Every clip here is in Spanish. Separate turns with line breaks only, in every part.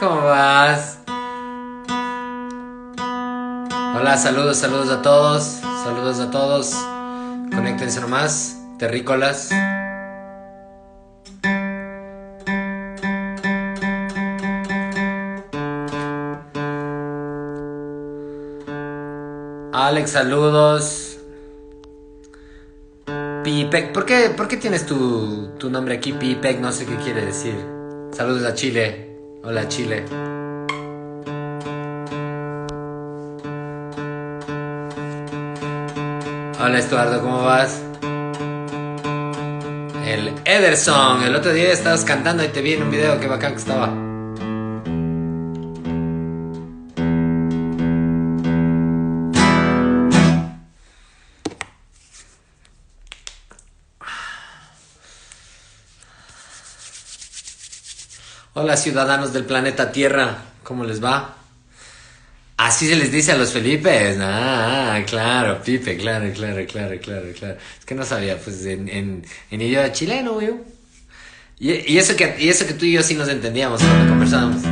¿Cómo vas? Hola, saludos a todos. Saludos a todos. Conéctense nomás, terrícolas. Alex, saludos. Pipec, ¿por qué tienes tu nombre aquí, Pipec? No sé qué quiere decir. Saludos a Chile. Hola, Chile. Hola, Estuardo, ¿cómo vas? El Ederson, el otro día estabas cantando y te vi en un video, qué bacán que estaba. Hola, ciudadanos del planeta Tierra, ¿cómo les va? Así se les dice a los Felipes. Claro, Pipe, claro. Es que no sabía, pues en idioma chileno, güey. Y eso que tú y yo sí nos entendíamos cuando conversábamos.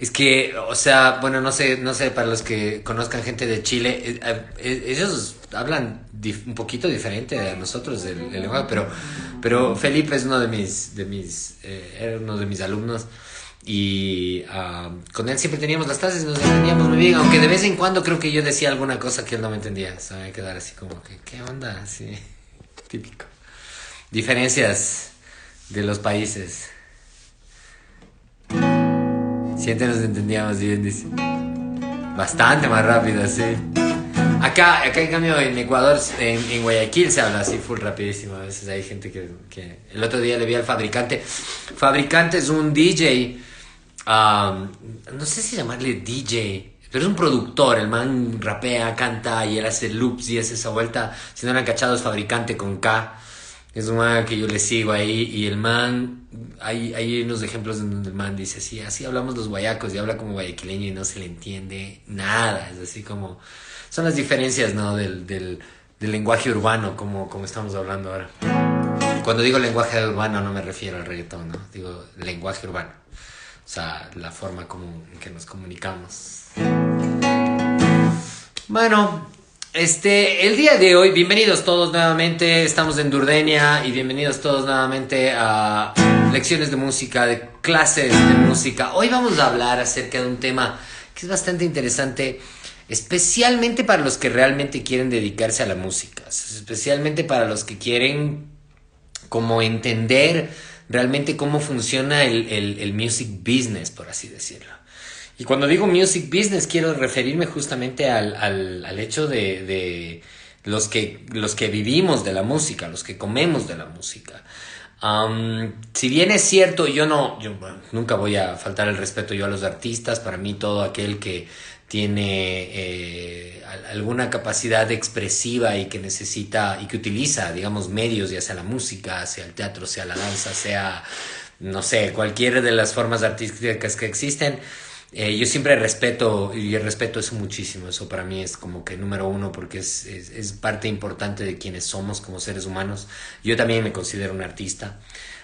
Es que, o sea, bueno, no sé, para los que conozcan gente de Chile, ellos hablan un poquito diferente a nosotros el lenguaje, pero Felipe es era uno de mis alumnos y con él siempre teníamos las clases y nos entendíamos muy bien, aunque de vez en cuando creo que yo decía alguna cosa que él no me entendía, sabía quedar así como que, ¿qué onda? Así, típico. Diferencias de los países. Siempre nos entendíamos bien, dice. Bastante más rápido, sí. Acá en cambio, en Ecuador, en Guayaquil se habla así full rapidísimo. A veces hay gente que... El otro día le vi al Fabricante. Fabricante es un DJ. No sé si llamarle DJ, pero es un productor. El man rapea, canta y él hace loops y hace esa vuelta. Si no lo han cachado, es Fabricante con K. Es un man que yo le sigo ahí y el man, hay unos ejemplos en donde el man dice así hablamos los guayacos y habla como guayaquileño y no se le entiende nada, es así como, son las diferencias, ¿no? del lenguaje urbano, como estamos hablando ahora. Cuando digo lenguaje urbano no me refiero al reggaetón, ¿no? Digo lenguaje urbano, o sea, la forma en que nos comunicamos. Bueno... el día de hoy, bienvenidos todos nuevamente, estamos en Durdenia y bienvenidos todos nuevamente a lecciones de música, de clases de música. Hoy vamos a hablar acerca de un tema que es bastante interesante, especialmente para los que realmente quieren dedicarse a la música, especialmente para los que quieren como entender realmente cómo funciona el music business, por así decirlo. Y cuando digo music business quiero referirme justamente al hecho de los que vivimos de la música, los que comemos de la música. Si bien es cierto, yo nunca voy a faltar el respeto yo a los artistas. Para mí todo aquel que tiene alguna capacidad expresiva y que necesita y que utiliza, digamos, medios, ya sea la música, sea el teatro, sea la danza, sea, no sé, cualquiera de las formas artísticas que existen. Yo siempre respeto eso muchísimo. Eso para mí es como que número uno porque es parte importante de quienes somos como seres humanos. Yo también me considero un artista.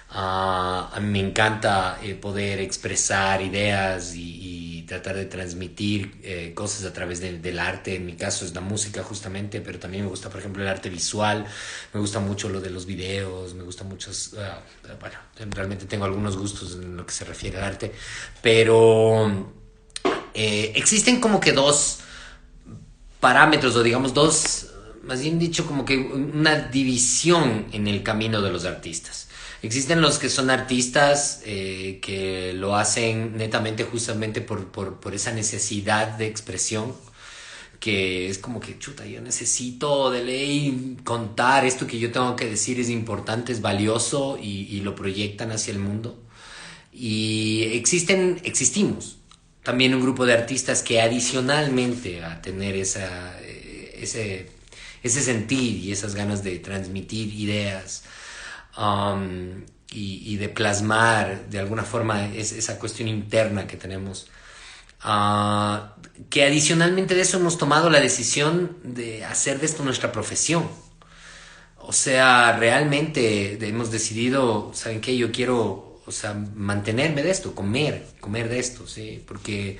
A mí me encanta poder expresar ideas y tratar de transmitir cosas a través del arte. En mi caso es la música justamente, pero también me gusta, por ejemplo, el arte visual. Me gusta mucho lo de los videos, me gusta mucho... bueno, realmente tengo algunos gustos en lo que se refiere al arte, pero... existen como que dos parámetros, o digamos más bien dicho, como que una división en el camino de los artistas. Existen los que son artistas que lo hacen netamente justamente por esa necesidad de expresión, que es como que, chuta, yo necesito de ley contar esto que yo tengo que decir, es importante, es valioso y lo proyectan hacia el mundo. Y existimos también un grupo de artistas que adicionalmente a tener ese sentir y esas ganas de transmitir ideas y de plasmar de alguna forma esa cuestión interna que tenemos, que adicionalmente de eso hemos tomado la decisión de hacer de esto nuestra profesión. O sea, realmente hemos decidido, ¿saben qué? Yo quiero o sea, mantenerme de esto, comer de esto, ¿sí? Porque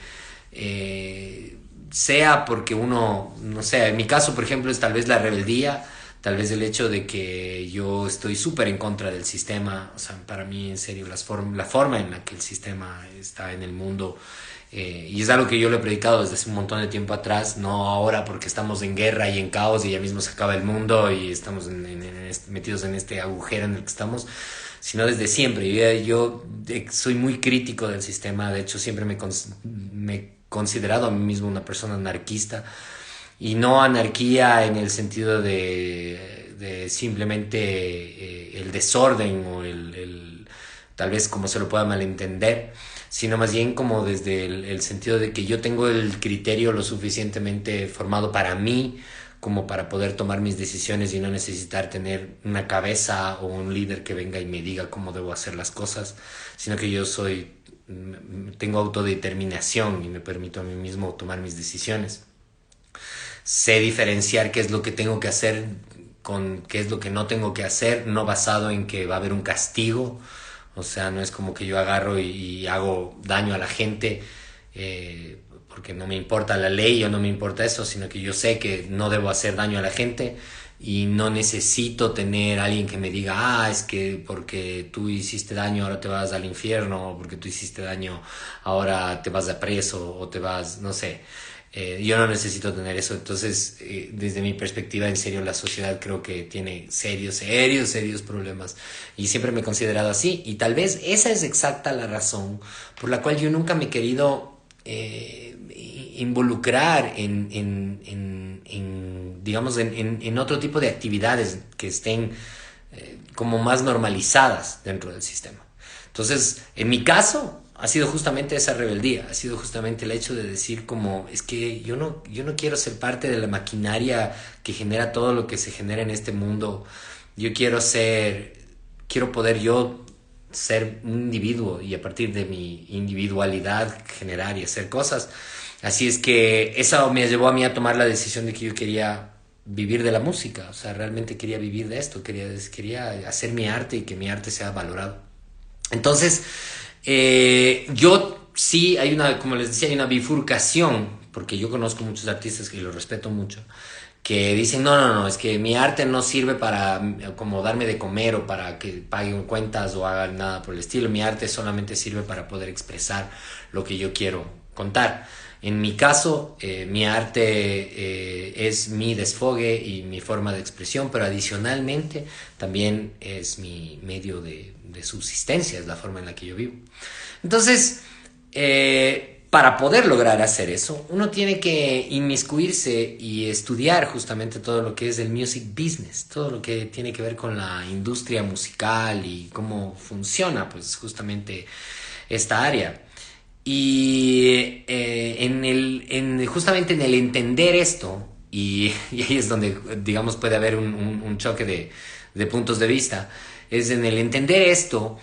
sea porque uno, no sé, en mi caso, por ejemplo, es tal vez la rebeldía, tal vez el hecho de que yo estoy súper en contra del sistema, o sea, para mí, en serio, la forma en la que el sistema está en el mundo, y es algo que yo lo he predicado desde hace un montón de tiempo atrás, no ahora porque estamos en guerra y en caos y ya mismo se acaba el mundo y estamos metidos en este agujero en el que estamos, sino desde siempre. Yo soy muy crítico del sistema, de hecho siempre me he considerado a mí mismo una persona anarquista, y no anarquía en el sentido de simplemente el desorden o tal vez como se lo pueda malentender, sino más bien como desde el sentido de que yo tengo el criterio lo suficientemente formado para mí como para poder tomar mis decisiones y no necesitar tener una cabeza o un líder que venga y me diga cómo debo hacer las cosas, sino que tengo autodeterminación y me permito a mí mismo tomar mis decisiones. Sé diferenciar qué es lo que tengo que hacer con qué es lo que no tengo que hacer, no basado en que va a haber un castigo. O sea, no es como que yo agarro y hago daño a la gente porque no me importa la ley o no me importa eso, sino que yo sé que no debo hacer daño a la gente y no necesito tener a alguien que me diga, es que porque tú hiciste daño ahora te vas al infierno, o porque tú hiciste daño ahora te vas a preso o te vas, no sé. Yo no necesito tener eso. Entonces, desde mi perspectiva, en serio, la sociedad creo que tiene serios problemas. Y siempre me he considerado así. Y tal vez esa es exacta la razón por la cual yo nunca me he querido involucrar digamos, en otro tipo de actividades que estén como más normalizadas dentro del sistema. Entonces, en mi caso, ha sido justamente esa rebeldía, ha sido justamente el hecho de decir como, es que yo no quiero ser parte de la maquinaria que genera todo lo que se genera en este mundo. Yo quiero poder yo ser un individuo y a partir de mi individualidad generar y hacer cosas. Así es que eso me llevó a mí a tomar la decisión de que yo quería vivir de la música, o sea, realmente quería vivir de esto, quería hacer mi arte y que mi arte sea valorado. Entonces, yo sí, como les decía, hay una bifurcación, porque yo conozco muchos artistas que los respeto mucho, que dicen, no, es que mi arte no sirve para como darme de comer o para que paguen cuentas o hagan nada por el estilo, mi arte solamente sirve para poder expresar lo que yo quiero contar. En mi caso, mi arte es mi desfogue y mi forma de expresión, pero adicionalmente también es mi medio de subsistencia, es la forma en la que yo vivo. Entonces, para poder lograr hacer eso, uno tiene que inmiscuirse y estudiar justamente todo lo que es el music business, todo lo que tiene que ver con la industria musical y cómo funciona, pues, justamente esta área. Y justamente en el entender esto, y ahí es donde, digamos, puede haber un choque de puntos de vista, es en el entender esto,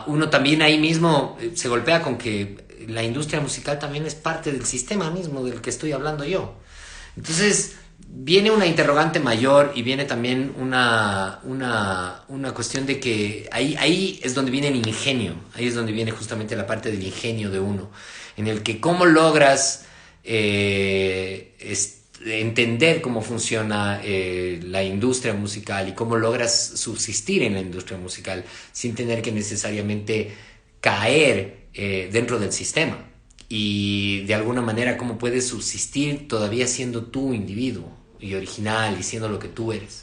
uno también ahí mismo se golpea con que la industria musical también es parte del sistema mismo del que estoy hablando yo. Entonces, viene una interrogante mayor y viene también una cuestión de que ahí es donde viene el ingenio, ahí es donde viene justamente la parte del ingenio de uno, en el que cómo logras entender cómo funciona la industria musical y cómo logras subsistir en la industria musical sin tener que necesariamente caer dentro del sistema. Y de alguna manera cómo puedes subsistir todavía siendo tú individuo y original y siendo lo que tú eres.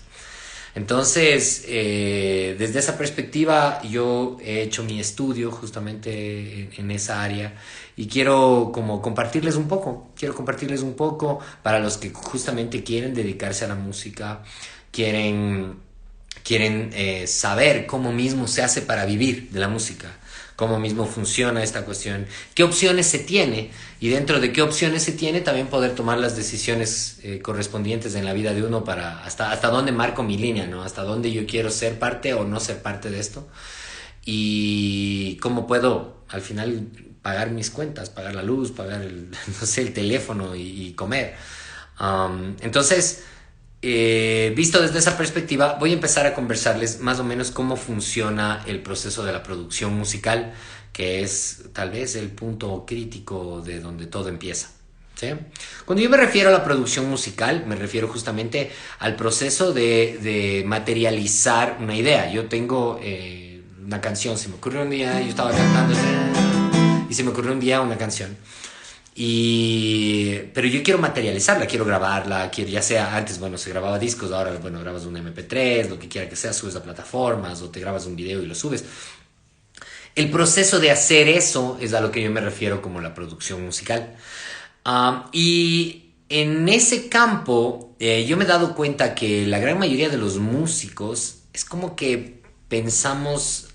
Entonces, desde esa perspectiva yo he hecho mi estudio justamente en esa área y quiero compartirles un poco para los que justamente quieren dedicarse a la música, quieren saber cómo mismo se hace para vivir de la música, cómo mismo funciona esta cuestión, qué opciones se tiene y dentro de qué opciones se tiene también poder tomar las decisiones correspondientes en la vida de uno para hasta dónde marco mi línea, ¿no? Hasta dónde yo quiero ser parte o no ser parte de esto y cómo puedo al final pagar mis cuentas, pagar la luz, pagar el teléfono y comer. Entonces, Visto desde esa perspectiva, voy a empezar a conversarles más o menos cómo funciona el proceso de la producción musical, que es tal vez el punto crítico de donde todo empieza. ¿Sí? Cuando yo me refiero a la producción musical, me refiero justamente al proceso de materializar una idea. Yo tengo una canción, se me ocurrió un día, yo estaba cantando y se me ocurrió un día una canción. Pero yo quiero materializarla, quiero grabarla, quiero, ya sea antes, bueno, se grababa discos, ahora, bueno, grabas un MP3, lo que quiera que sea, subes a plataformas o te grabas un video y lo subes. El proceso de hacer eso es a lo que yo me refiero como la producción musical. Y en ese campo, yo me he dado cuenta que la gran mayoría de los músicos es como que pensamos,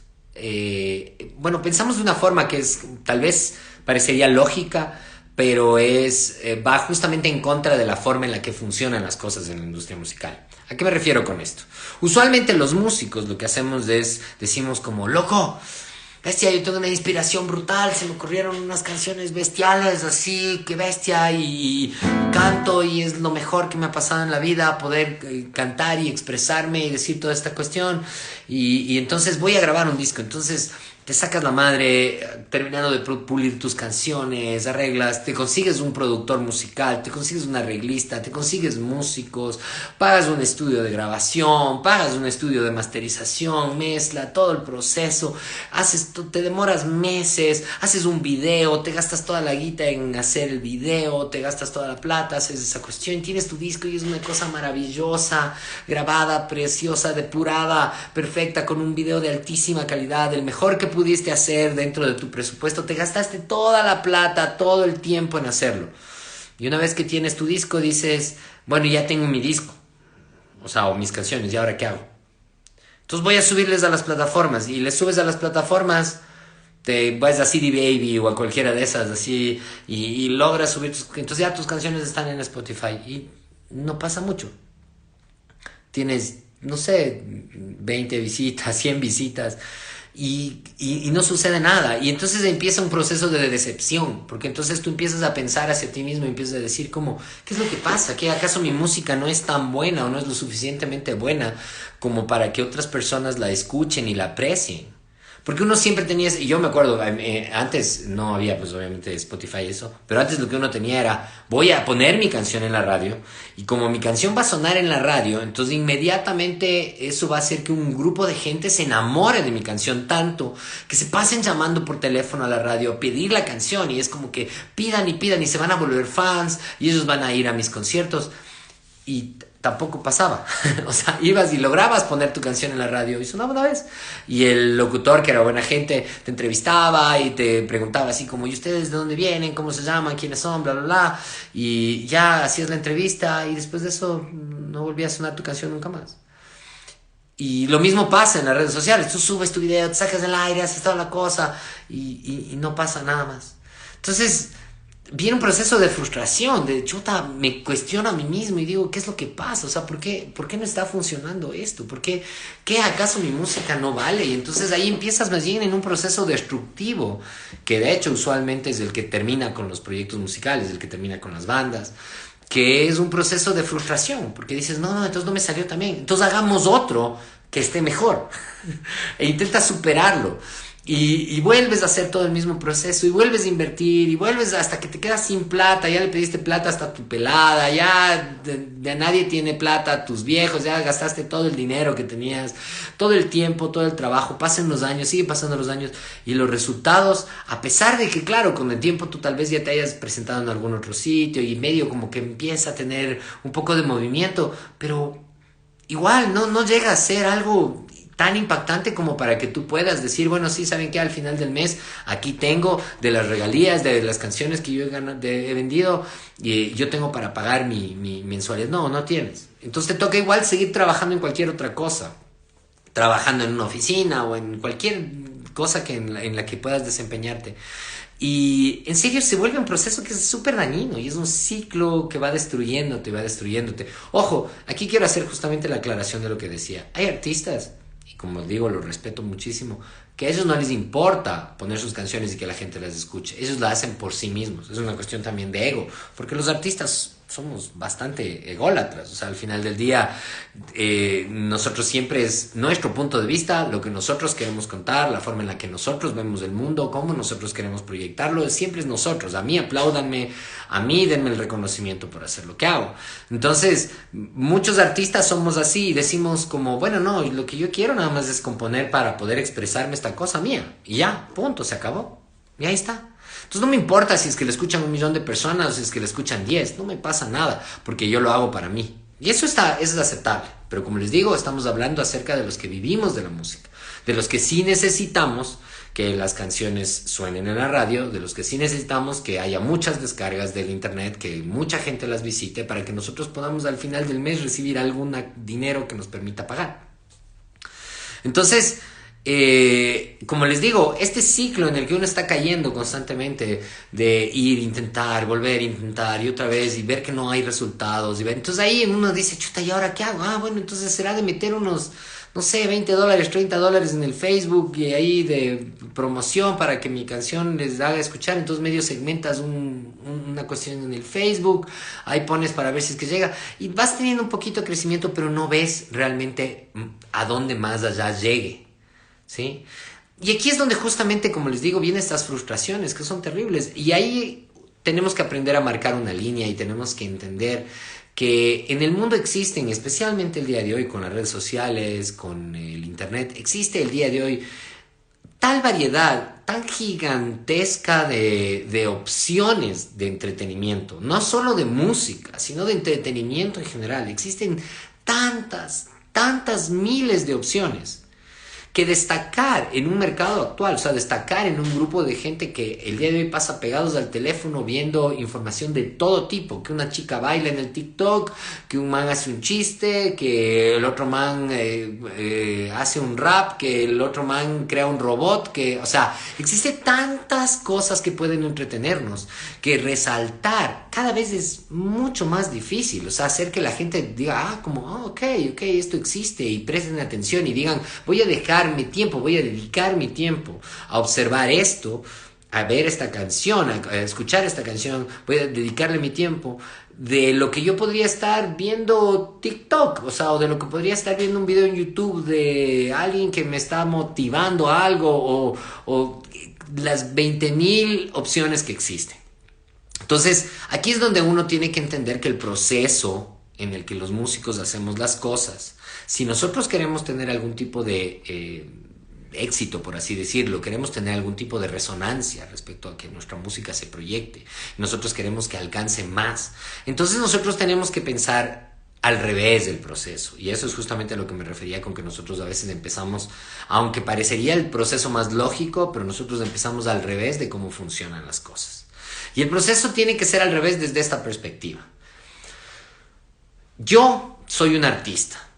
bueno, pensamos de una forma que es tal vez parecería lógica, pero va justamente en contra de la forma en la que funcionan las cosas en la industria musical. ¿A qué me refiero con esto? Usualmente los músicos lo que hacemos es, decimos como, loco, bestia, yo tengo una inspiración brutal, se me ocurrieron unas canciones bestiales, así, que bestia, y canto y es lo mejor que me ha pasado en la vida, poder cantar y expresarme y decir toda esta cuestión, y entonces voy a grabar un disco, entonces te sacas la madre terminando de pulir tus canciones, arreglas, te consigues un productor musical, te consigues un arreglista, te consigues músicos, pagas un estudio de grabación, pagas un estudio de masterización, mezcla, todo el proceso, te demoras meses, haces un video, te gastas toda la guita en hacer el video, te gastas toda la plata, haces esa cuestión, tienes tu disco y es una cosa maravillosa, grabada, preciosa, depurada, perfecta, con un video de altísima calidad, el mejor que pudiste hacer dentro de tu presupuesto, te gastaste toda la plata, todo el tiempo en hacerlo. Y una vez que tienes tu disco dices, bueno, ya tengo mi disco, o sea, o mis canciones, ¿y ahora qué hago? Entonces voy a subirles a las plataformas y les subes a las plataformas, te vas a CD Baby o a cualquiera de esas así y logras subir entonces ya tus canciones están en Spotify y no pasa mucho. Tienes, no sé, 20 visitas, 100 visitas y no sucede nada. Y entonces empieza un proceso de decepción, porque entonces tú empiezas a pensar hacia ti mismo y empiezas a decir como, ¿qué es lo que pasa? ¿Que acaso mi música no es tan buena o no es lo suficientemente buena como para que otras personas la escuchen y la aprecien? Porque uno siempre tenía, y yo me acuerdo, antes no había pues obviamente Spotify y eso, pero antes lo que uno tenía era, voy a poner mi canción en la radio, y como mi canción va a sonar en la radio, entonces inmediatamente eso va a hacer que un grupo de gente se enamore de mi canción tanto, que se pasen llamando por teléfono a la radio a pedir la canción, y es como que pidan y se van a volver fans, y ellos van a ir a mis conciertos, y tampoco pasaba. O sea, ibas y lograbas poner tu canción en la radio y sonaba una vez. Y el locutor, que era buena gente, te entrevistaba y te preguntaba así como, ¿y ustedes de dónde vienen? ¿Cómo se llaman? ¿Quiénes son? Bla, bla, bla. Y ya hacías la entrevista y después de eso no volvía a sonar tu canción nunca más. Y lo mismo pasa en las redes sociales. Tú subes tu video, te sacas del aire, haces toda la cosa y no pasa nada más. Entonces viene un proceso de frustración, de chuta, me cuestiono a mí mismo y digo, ¿qué es lo que pasa? O sea, por qué no está funcionando esto? ¿Qué acaso mi música no vale? Y entonces ahí empiezas más bien en un proceso destructivo, que de hecho usualmente es el que termina con los proyectos musicales, el que termina con las bandas, que es un proceso de frustración, porque dices, no, entonces no me salió tan bien, entonces hagamos otro que esté mejor, e intentas superarlo. Y vuelves a hacer todo el mismo proceso y vuelves a invertir y vuelves hasta que te quedas sin plata, ya le pediste plata hasta a tu pelada, ya de nadie tiene plata, tus viejos, ya gastaste todo el dinero que tenías, todo el tiempo, todo el trabajo, pasan los años, siguen pasando los años y los resultados, a pesar de que claro, con el tiempo tú tal vez ya te hayas presentado en algún otro sitio y medio como que empieza a tener un poco de movimiento, pero igual no llega a ser algo tan impactante como para que tú puedas decir, bueno, sí, ¿saben qué? Al final del mes aquí tengo de las regalías, de las canciones que yo he vendido, y yo tengo para pagar mi mensualidad. No tienes. Entonces te toca igual seguir trabajando en cualquier otra cosa, trabajando en una oficina o en cualquier cosa en la que puedas desempeñarte. Y en serio se vuelve un proceso que es súper dañino y es un ciclo que va destruyéndote, va destruyéndote. Ojo, aquí quiero hacer justamente la aclaración de lo que decía. Hay artistas, y como digo, lo respeto muchísimo, que a ellos no les importa poner sus canciones y que la gente las escuche. Ellos la hacen por sí mismos. Es una cuestión también de ego, porque los artistas somos bastante ególatras. O sea, al final del día, nosotros siempre es nuestro punto de vista, lo que nosotros queremos contar, la forma en la que nosotros vemos el mundo, cómo nosotros queremos proyectarlo, siempre es nosotros. A mí apláudanme, a mí denme el reconocimiento por hacer lo que hago. Entonces, muchos artistas somos así y decimos como, bueno, no, lo que yo quiero nada más es componer para poder expresarme esta cosa mía. Y ya, punto, se acabó. Y ahí está. Entonces no me importa si es que le escuchan 1 millón de personas o si es que le escuchan 10, no me pasa nada, porque yo lo hago para mí. Y eso es aceptable. Pero como les digo, estamos hablando acerca de los que vivimos de la música, de los que sí necesitamos que las canciones suenen en la radio, de los que sí necesitamos que haya muchas descargas del internet, que mucha gente las visite para que nosotros podamos al final del mes recibir algún dinero que nos permita pagar. Entonces, como les digo, este ciclo en el que uno está cayendo constantemente de ir, intentar, volver, intentar y otra vez y ver que no hay resultados y ver, entonces ahí uno dice, chuta, ¿y ahora qué hago? Ah, bueno, entonces será de meter unos, no sé, $20, $30 en el Facebook y ahí de promoción para que mi canción les haga escuchar. Entonces medio segmentas una cuestión en el Facebook, ahí pones para ver si es que llega y vas teniendo un poquito de crecimiento, pero no ves realmente a dónde más allá llegue, ¿sí? Y aquí es donde justamente, como les digo, vienen estas frustraciones que son terribles y ahí tenemos que aprender a marcar una línea y tenemos que entender que en el mundo existen, especialmente el día de hoy con las redes sociales, con el internet, existe el día de hoy tal variedad, tan gigantesca de opciones de entretenimiento, no solo de música, sino de entretenimiento en general. Existen tantas miles de opciones que destacar en un mercado actual, o sea, destacar en un grupo de gente que el día de hoy pasa pegados al teléfono viendo información de todo tipo, que una chica baila en el TikTok, que un man hace un chiste, que el otro man hace un rap, que el otro man crea un robot, que, o sea, existe tantas cosas que pueden entretenernos, que resaltar cada vez es mucho más difícil, o sea, hacer que la gente diga, ok, esto existe y presten atención y digan, voy a dedicar mi tiempo a observar esto, a ver esta canción, a escuchar esta canción, voy a dedicarle mi tiempo de lo que yo podría estar viendo TikTok, o sea, o de lo que podría estar viendo un video en YouTube de alguien que me está motivando a algo o las 20,000 opciones que existen. Entonces, aquí es donde uno tiene que entender que el proceso en el que los músicos hacemos las cosas, si nosotros queremos tener algún tipo de éxito, por así decirlo, queremos tener algún tipo de resonancia respecto a que nuestra música se proyecte, nosotros queremos que alcance más, entonces nosotros tenemos que pensar al revés del proceso, y eso es justamente a lo que me refería con que nosotros a veces empezamos, aunque parecería el proceso más lógico, pero nosotros empezamos al revés de cómo funcionan las cosas. Y el proceso tiene que ser al revés desde esta perspectiva. Yo soy un artista.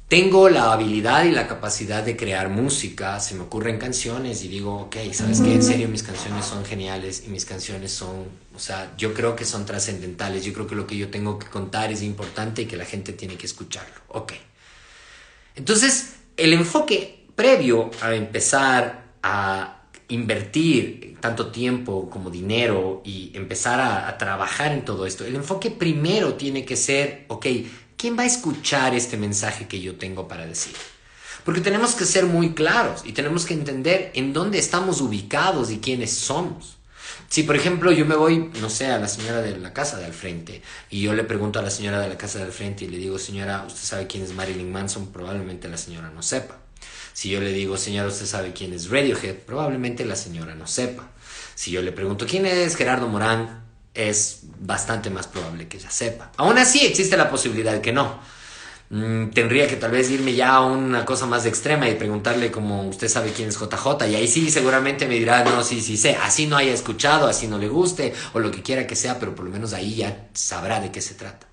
Tengo la habilidad y la capacidad de crear música, se me ocurren canciones y digo, ok, ¿sabes qué? En serio, mis canciones son geniales y mis canciones son, o sea, yo creo que son trascendentales, yo creo que lo que yo tengo que contar es importante y que la gente tiene que escucharlo, ok. Entonces, el enfoque previo a empezar a invertir tanto tiempo como dinero y empezar a trabajar en todo esto, el enfoque primero tiene que ser, ok, ¿quién va a escuchar este mensaje que yo tengo para decir? Porque tenemos que ser muy claros y tenemos que entender en dónde estamos ubicados y quiénes somos. Si, por ejemplo, yo me voy, no sé, a la señora de la casa de al frente y yo le pregunto a la señora de la casa de al frente y le digo, señora, ¿usted sabe quién es Marilyn Manson? Probablemente la señora no sepa. Si yo le digo, señora, ¿usted sabe quién es Radiohead? Probablemente la señora no sepa. Si yo le pregunto, ¿quién es Gerardo Morán? Es bastante más probable que ella sepa. Aún así existe la posibilidad de que no. Tendría que tal vez irme ya a una cosa más extrema y preguntarle como usted sabe quién es JJ y ahí sí seguramente me dirá no, sí sé, así no haya escuchado, así no le guste o lo que quiera que sea, pero por lo menos ahí ya sabrá de qué se trata.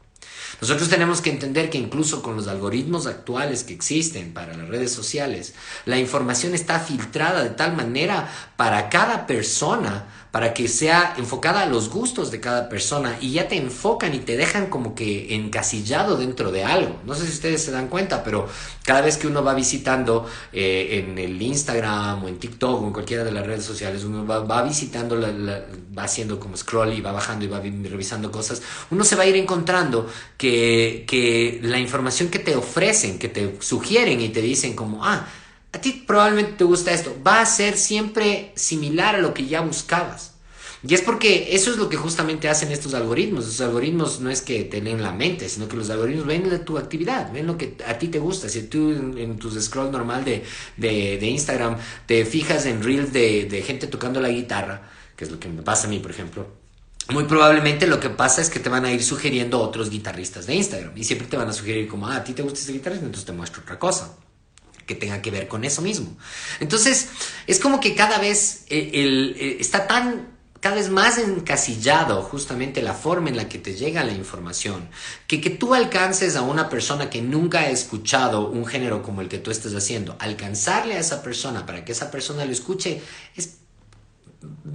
Nosotros tenemos que entender que incluso con los algoritmos actuales que existen para las redes sociales, la información está filtrada de tal manera para cada persona para que sea enfocada a los gustos de cada persona y ya te enfocan y te dejan como que encasillado dentro de algo. No sé si ustedes se dan cuenta, pero cada vez que uno va visitando en el Instagram o en TikTok o en cualquiera de las redes sociales, uno va visitando, va haciendo como scroll y va bajando y va revisando cosas, uno se va a ir encontrando que la información que te ofrecen, que te sugieren y te dicen como, a ti probablemente te gusta esto, va a ser siempre similar a lo que ya buscabas. Y es porque eso es lo que justamente hacen estos algoritmos. Los algoritmos no es que te leen la mente, sino que los algoritmos ven de tu actividad, ven lo que a ti te gusta. Si tú en tus scroll normal de Instagram te fijas en reels de gente tocando la guitarra, que es lo que me pasa a mí, por ejemplo, muy probablemente lo que pasa es que te van a ir sugiriendo otros guitarristas de Instagram. Y siempre te van a sugerir como, a ti te gusta ese guitarrista, entonces te muestro otra cosa que tenga que ver con eso mismo. Entonces, es como que cada vez está cada vez más encasillado justamente la forma en la que te llega la información, que tú alcances a una persona que nunca ha escuchado un género como el que tú estás haciendo, alcanzarle a esa persona para que esa persona lo escuche, es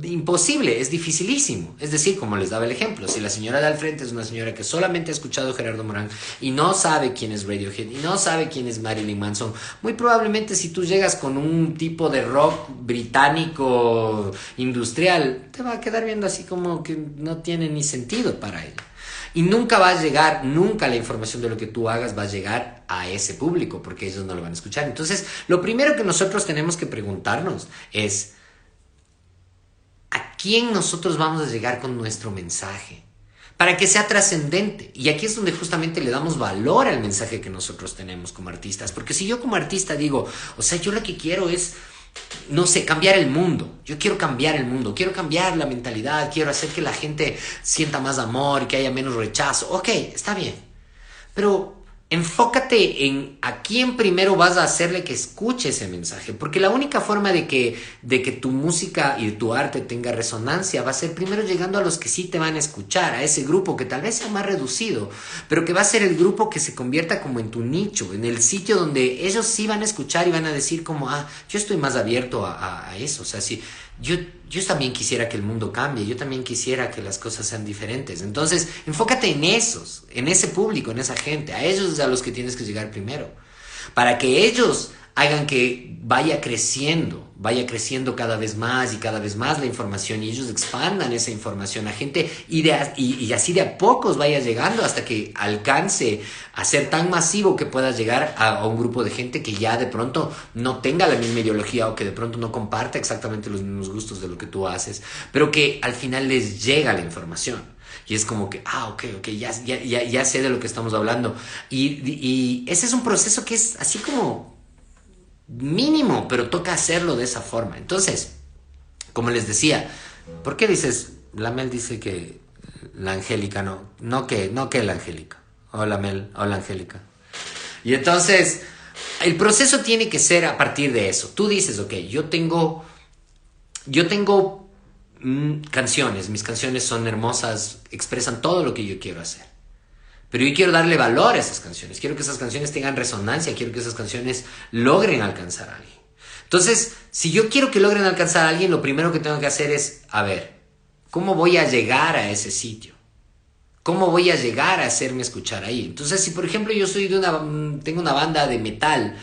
imposible, es dificilísimo. Es decir, como les daba el ejemplo, si la señora de al frente es una señora que solamente ha escuchado Gerardo Morán y no sabe quién es Radiohead y no sabe quién es Marilyn Manson, muy probablemente si tú llegas con un tipo de rock británico industrial, te va a quedar viendo así como que no tiene ni sentido para ella. Y nunca va a llegar, nunca la información de lo que tú hagas va a llegar a ese público, porque ellos no lo van a escuchar. Entonces, lo primero que nosotros tenemos que preguntarnos es, ¿a quién nosotros vamos a llegar con nuestro mensaje? Para que sea trascendente. Y aquí es donde justamente le damos valor al mensaje que nosotros tenemos como artistas. Porque si yo como artista digo, o sea, yo lo que quiero es, no sé, cambiar el mundo. Yo quiero cambiar el mundo, quiero cambiar la mentalidad, quiero hacer que la gente sienta más amor y que haya menos rechazo. Ok, está bien. Pero enfócate en a quién primero vas a hacerle que escuche ese mensaje, porque la única forma de que tu música y tu arte tenga resonancia va a ser primero llegando a los que sí te van a escuchar, a ese grupo que tal vez sea más reducido, pero que va a ser el grupo que se convierta como en tu nicho, en el sitio donde ellos sí van a escuchar y van a decir como, yo estoy más abierto a eso. O sea, si yo también quisiera que el mundo cambie, yo también quisiera que las cosas sean diferentes. Entonces, enfócate en esos, en ese público, en esa gente. A ellos es a los que tienes que llegar primero. Para que ellos hagan que vaya creciendo cada vez más y cada vez más la información y ellos expandan esa información a gente y así de a pocos vaya llegando hasta que alcance a ser tan masivo que pueda llegar a un grupo de gente que ya de pronto no tenga la misma ideología o que de pronto no comparta exactamente los mismos gustos de lo que tú haces, pero que al final les llega la información. Y es como que, ok, ya sé de lo que estamos hablando. Y ese es un proceso que es así como mínimo, pero toca hacerlo de esa forma. Entonces, como les decía, ¿por qué dices, la Mel dice que la Angélica no que la Angélica? Hola Mel, hola Angélica. Y entonces, el proceso tiene que ser a partir de eso. Tú dices, ok, yo tengo canciones, mis canciones son hermosas, expresan todo lo que yo quiero hacer. Pero yo quiero darle valor a esas canciones, quiero que esas canciones tengan resonancia, quiero que esas canciones logren alcanzar a alguien. Entonces, si yo quiero que logren alcanzar a alguien, lo primero que tengo que hacer es, a ver, ¿cómo voy a llegar a ese sitio? ¿Cómo voy a llegar a hacerme escuchar ahí? Entonces, si por ejemplo yo tengo una banda de metal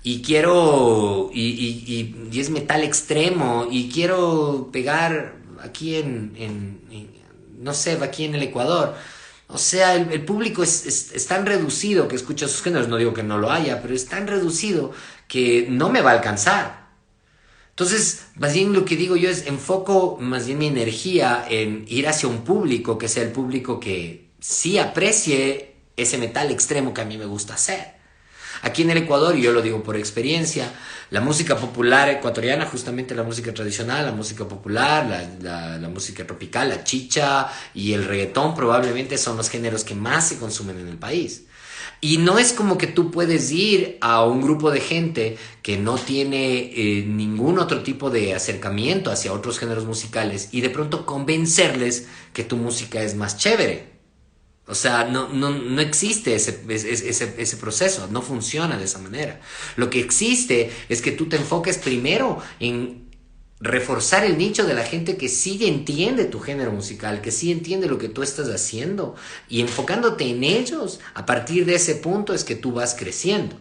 y quiero, y es metal extremo y quiero pegar aquí no sé, aquí en el Ecuador. O sea, el público es tan reducido que escucha sus géneros, no digo que no lo haya, pero es tan reducido que no me va a alcanzar. Entonces, más bien lo que digo yo es enfoco más bien mi energía en ir hacia un público que sea el público que sí aprecie ese metal extremo que a mí me gusta hacer. Aquí en el Ecuador, y yo lo digo por experiencia, la música popular ecuatoriana, justamente la música tradicional, la música popular, la música tropical, la chicha y el reggaetón probablemente son los géneros que más se consumen en el país. Y no es como que tú puedes ir a un grupo de gente que no tiene ningún otro tipo de acercamiento hacia otros géneros musicales y de pronto convencerles que tu música es más chévere. O sea, no existe ese proceso, no funciona de esa manera. Lo que existe es que tú te enfoques primero en reforzar el nicho de la gente que sí entiende tu género musical, que sí entiende lo que tú estás haciendo y enfocándote en ellos, a partir de ese punto es que tú vas creciendo.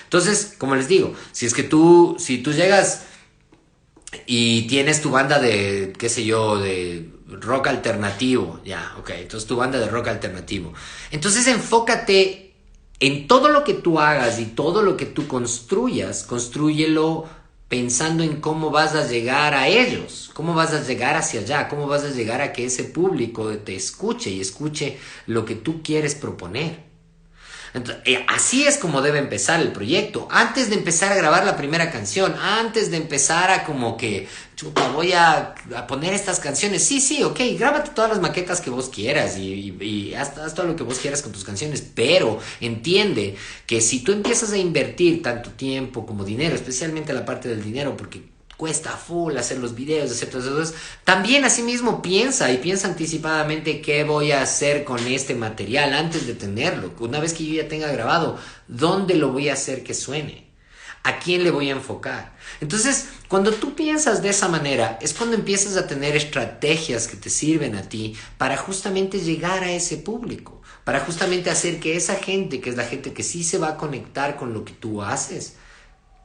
Entonces, como les digo, si tú llegas y tienes tu banda de, qué sé yo, de rock alternativo, ya, ok, entonces tu banda de rock alternativo. Entonces enfócate en todo lo que tú hagas y todo lo que tú construyas, construyelo pensando en cómo vas a llegar a ellos, cómo vas a llegar hacia allá, cómo vas a llegar a que ese público te escuche y escuche lo que tú quieres proponer. Entonces, así es como debe empezar el proyecto. Antes de empezar a grabar la primera canción, antes de empezar a como que, chuta, voy a poner estas canciones. Sí, sí, ok, grábate todas las maquetas que vos quieras y haz todo lo que vos quieras con tus canciones. Pero entiende que si tú empiezas a invertir tanto tiempo como dinero, especialmente la parte del dinero, porque cuesta full hacer los videos, hacer todas esas cosas. También asimismo piensa anticipadamente qué voy a hacer con este material antes de tenerlo. Una vez que yo ya tenga grabado, ¿dónde lo voy a hacer que suene? ¿A quién le voy a enfocar? Entonces, cuando tú piensas de esa manera, es cuando empiezas a tener estrategias que te sirven a ti para justamente llegar a ese público, para justamente hacer que esa gente, que es la gente que sí se va a conectar con lo que tú haces,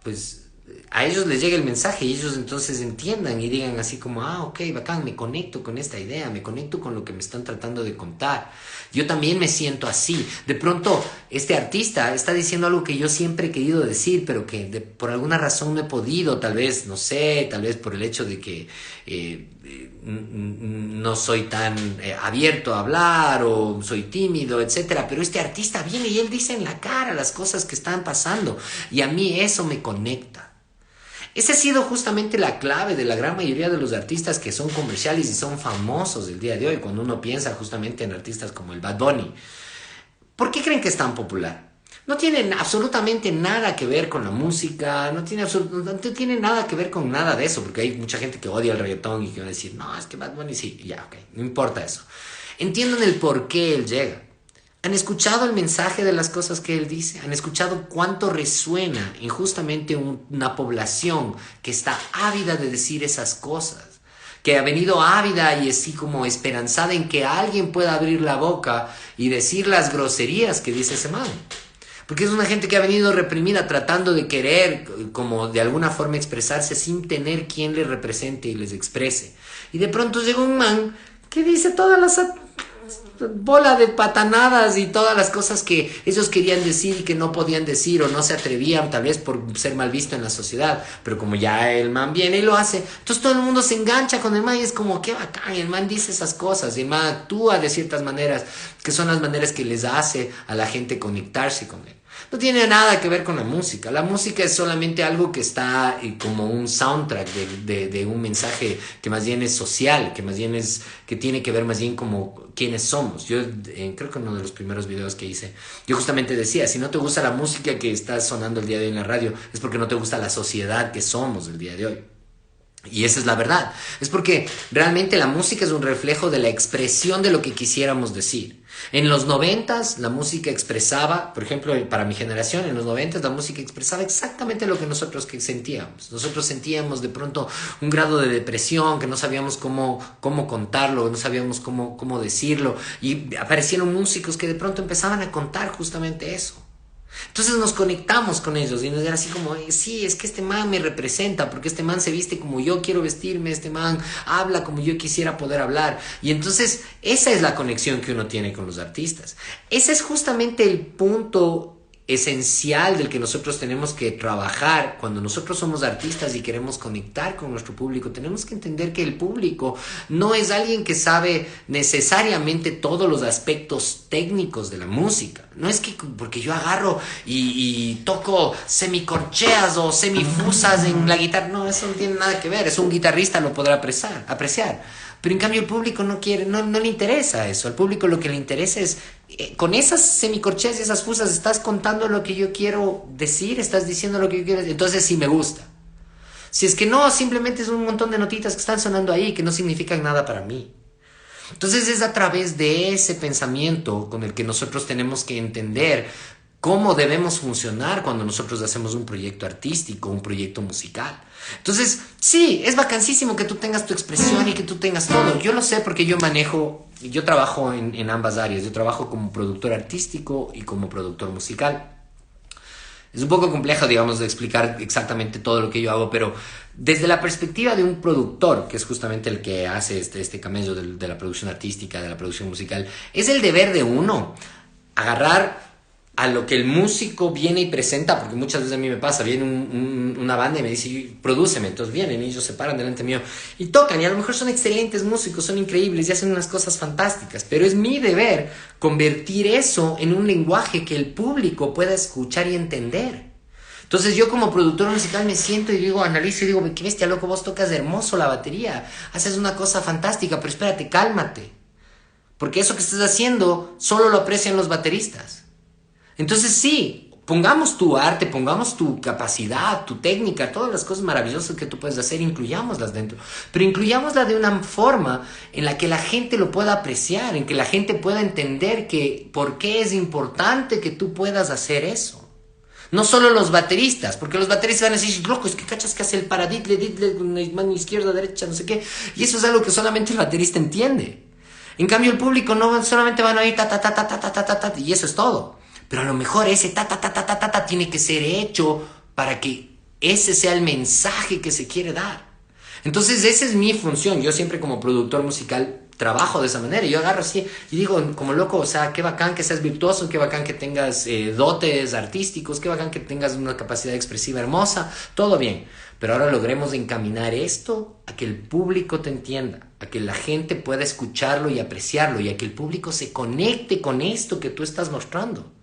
pues a ellos les llega el mensaje y ellos entonces entiendan y digan así como, ah, ok, bacán, me conecto con esta idea, me conecto con lo que me están tratando de contar. Yo también me siento así. De pronto, este artista está diciendo algo que yo siempre he querido decir, pero que por alguna razón no he podido, tal vez, no sé, tal vez por el hecho de que no soy tan abierto a hablar o soy tímido, etcétera. Pero este artista viene y él dice en la cara las cosas que están pasando y a mí eso me conecta. Esa ha sido justamente la clave de la gran mayoría de los artistas que son comerciales y son famosos el día de hoy, cuando uno piensa justamente en artistas como el Bad Bunny. ¿Por qué creen que es tan popular? No tiene absolutamente nada que ver con la música, no tiene nada que ver con nada de eso, porque hay mucha gente que odia el reggaetón y que va a decir, no, es que Bad Bunny sí, ya, ok, no importa eso. Entiendan el por qué él llega. ¿Han escuchado el mensaje de las cosas que él dice? ¿Han escuchado cuánto resuena en justamente una población que está ávida de decir esas cosas? Que ha venido ávida y así como esperanzada en que alguien pueda abrir la boca y decir las groserías que dice ese man. Porque es una gente que ha venido reprimida tratando de querer como de alguna forma expresarse sin tener quien les represente y les exprese. Y de pronto llega un man que dice todas las bola de patanadas y todas las cosas que ellos querían decir y que no podían decir o no se atrevían, tal vez por ser mal visto en la sociedad, pero como ya el man viene y lo hace, entonces todo el mundo se engancha con el man y es como, qué bacán, el man dice esas cosas, el man actúa de ciertas maneras, que son las maneras que les hace a la gente conectarse con él. No tiene nada que ver con la música. La música es solamente algo que está como un soundtrack de un mensaje que más bien es social, que más bien es, que tiene que ver más bien como quiénes somos. Yo creo que en uno de los primeros videos que hice, yo justamente decía, si no te gusta la música que está sonando el día de hoy en la radio, es porque no te gusta la sociedad que somos el día de hoy. Y esa es la verdad. Es porque realmente la música es un reflejo de la expresión de lo que quisiéramos decir. En los 90s la música expresaba, por ejemplo, para mi generación, en los 90s la música expresaba exactamente lo que nosotros sentíamos. Nosotros sentíamos de pronto un grado de depresión, que no sabíamos cómo contarlo, no sabíamos cómo decirlo. Y aparecieron músicos que de pronto empezaban a contar justamente eso. Entonces nos conectamos con ellos y nos era así como, sí, es que este man me representa, porque este man se viste como yo quiero vestirme, este man habla como yo quisiera poder hablar. Y entonces esa es la conexión que uno tiene con los artistas. Ese es justamente el punto esencial del que nosotros tenemos que trabajar cuando nosotros somos artistas y queremos conectar con nuestro público. Tenemos que entender que el público no es alguien que sabe necesariamente todos los aspectos técnicos de la música. No es que porque yo agarro y toco semicorcheas o semifusas en la guitarra, no, eso no tiene nada que ver. Eso un guitarrista lo podrá apreciar. Pero en cambio el público no quiere, no le interesa eso. Al público lo que le interesa es, con esas semicorcheas y esas fusas estás contando lo que yo quiero decir, estás diciendo lo que yo quiero decir, entonces sí me gusta. Si es que no, simplemente es un montón de notitas que están sonando ahí que no significan nada para mí. Entonces es a través de ese pensamiento con el que nosotros tenemos que entender cómo debemos funcionar cuando nosotros hacemos un proyecto artístico, un proyecto musical. Entonces, sí, es vacancísimo que tú tengas tu expresión y que tú tengas todo. Yo lo sé porque yo trabajo en ambas áreas. Yo trabajo como productor artístico y como productor musical. Es un poco complejo, digamos, de explicar exactamente todo lo que yo hago, pero desde la perspectiva de un productor, que es justamente el que hace este camello de la producción artística, de la producción musical, es el deber de uno agarrar a lo que el músico viene y presenta, porque muchas veces a mí me pasa, viene una banda y me dice, prodúceme, entonces vienen y ellos se paran delante mío y tocan, y a lo mejor son excelentes músicos, son increíbles y hacen unas cosas fantásticas, pero es mi deber convertir eso en un lenguaje que el público pueda escuchar y entender. Entonces yo como productor musical me siento y digo, analizo y digo, qué bestia, loco, vos tocas hermoso la batería, haces una cosa fantástica, pero espérate, cálmate, porque eso que estás haciendo solo lo aprecian los bateristas. Entonces sí, pongamos tu arte, pongamos tu capacidad, tu técnica, todas las cosas maravillosas que tú puedes hacer, incluyámoslas dentro. Pero incluyámosla de una forma en la que la gente lo pueda apreciar, en que la gente pueda entender que por qué es importante que tú puedas hacer eso. No solo los bateristas, porque los bateristas van a decir, loco, es que cachas que hace el paradiddle, diddle, con la mano izquierda, derecha, no sé qué. Y eso es algo que solamente el baterista entiende. En cambio el público no solamente van a oír ta ta ta ta ta ta ta ta ta, y eso es todo. Pero a lo mejor ese ta ta ta ta ta ta ta tiene que ser hecho para que ese sea el mensaje que se quiere dar. Entonces esa es mi función. Yo siempre como productor musical trabajo de esa manera. Yo agarro así y digo como loco, o sea, qué bacán que seas virtuoso, qué bacán que tengas dotes artísticos, qué bacán que tengas una capacidad expresiva hermosa, todo bien. Pero ahora logremos encaminar esto a que el público te entienda, a que la gente pueda escucharlo y apreciarlo y a que el público se conecte con esto que tú estás mostrando.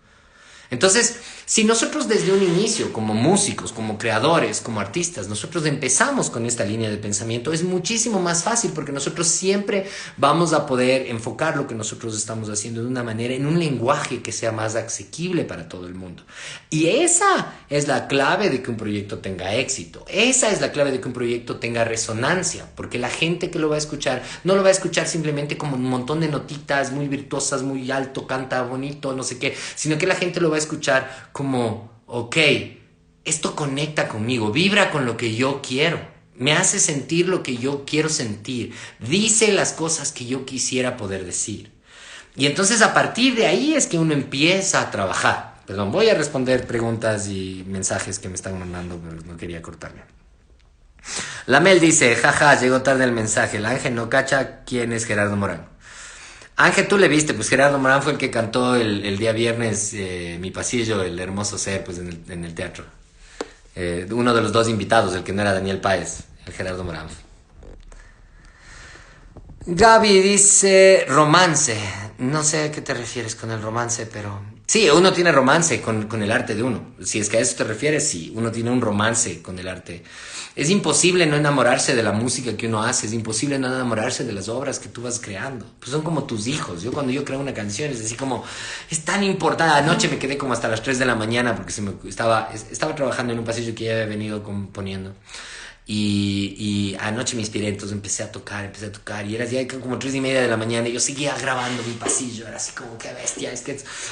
Entonces, si nosotros desde un inicio, como músicos, como creadores, como artistas, nosotros empezamos con esta línea de pensamiento, es muchísimo más fácil porque nosotros siempre vamos a poder enfocar lo que nosotros estamos haciendo de una manera, en un lenguaje que sea más asequible para todo el mundo. Y esa es la clave de que un proyecto tenga éxito. Esa es la clave de que un proyecto tenga resonancia, porque la gente que lo va a escuchar, no lo va a escuchar simplemente como un montón de notitas muy virtuosas, muy alto, canta bonito, no sé qué, sino que la gente lo va a escuchar como, ok, esto conecta conmigo, vibra con lo que yo quiero, me hace sentir lo que yo quiero sentir, dice las cosas que yo quisiera poder decir. Y entonces a partir de ahí es que uno empieza a trabajar. Perdón, voy a responder preguntas y mensajes que me están mandando, pero no quería cortarme. La Mel dice, jaja, llegó tarde el mensaje, el Ángel no cacha quién es Gerardo Morán. Ángel, tú le viste, pues Gerardo Morán fue el que cantó el día viernes Mi Pasillo, el hermoso ser, pues en el teatro. Uno de los dos invitados, el que no era Daniel Páez, el Gerardo Morán. Gaby dice romance. No sé a qué te refieres con el romance, pero... Sí, uno tiene romance con el arte de uno. Si es que a eso te refieres, sí, uno tiene un romance con el arte. Es imposible no enamorarse de la música que uno hace, es imposible no enamorarse de las obras que tú vas creando. Pues son como tus hijos. Cuando yo creo una canción es así como, es tan importante. Anoche me quedé como hasta las 3 de la mañana porque estaba trabajando en un pasillo que ya había venido componiendo. Y anoche me inspiré, entonces empecé a tocar y era ya como 3:30 de la mañana y yo seguía grabando Mi Pasillo, era así como qué bestia,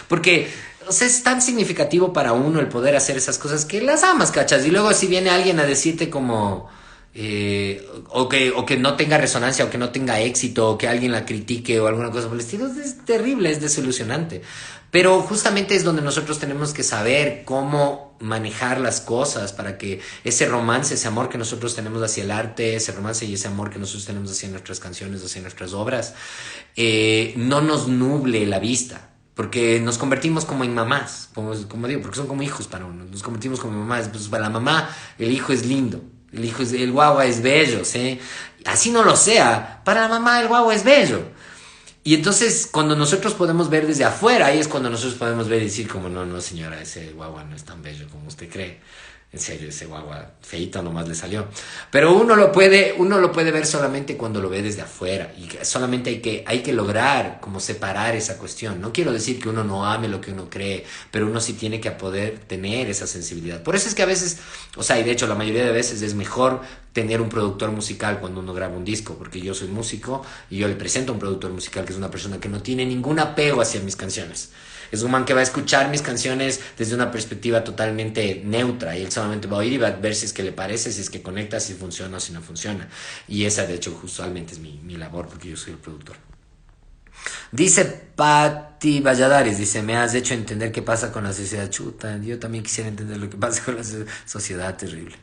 porque o sea, es tan significativo para uno el poder hacer esas cosas que las amas, ¿cachas? Y luego si viene alguien a decirte como o que no tenga resonancia o que no tenga éxito o que alguien la critique o alguna cosa por el estilo, es terrible, es desilusionante. Pero justamente es donde nosotros tenemos que saber cómo manejar las cosas para que ese romance, ese amor que nosotros tenemos hacia el arte, ese romance y ese amor que nosotros tenemos hacia nuestras canciones, hacia nuestras obras, no nos nuble la vista. Porque nos convertimos como en mamás, como digo, porque son como hijos para uno. Nos convertimos como mamás. Pues para la mamá el hijo es lindo, el guagua es bello, ¿sí? Así no lo sea, para la mamá el guagua es bello. Y entonces, cuando nosotros podemos ver desde afuera, ahí es cuando nosotros podemos ver y decir como, no, señora, ese guagua no es tan bello como usted cree. En serio, ese guagua feito nomás le salió. Pero uno lo puede ver solamente cuando lo ve desde afuera. Y solamente hay que lograr como separar esa cuestión. No quiero decir que uno no ame lo que uno cree, pero uno sí tiene que poder tener esa sensibilidad. Por eso es que a veces, o sea, y de hecho la mayoría de veces es mejor tener un productor musical cuando uno graba un disco, porque yo soy músico y yo le presento a un productor musical que es una persona que no tiene ningún apego hacia mis canciones. Es un man que va a escuchar mis canciones desde una perspectiva totalmente neutra y él solamente va a oír y va a ver si es que le parece, si es que conecta, si funciona o si no funciona. Y esa, de hecho, usualmente es mi labor porque yo soy el productor. Dice Patti Valladares, dice, me has hecho entender qué pasa con la sociedad. Chuta, yo también quisiera entender lo que pasa con la sociedad, terrible.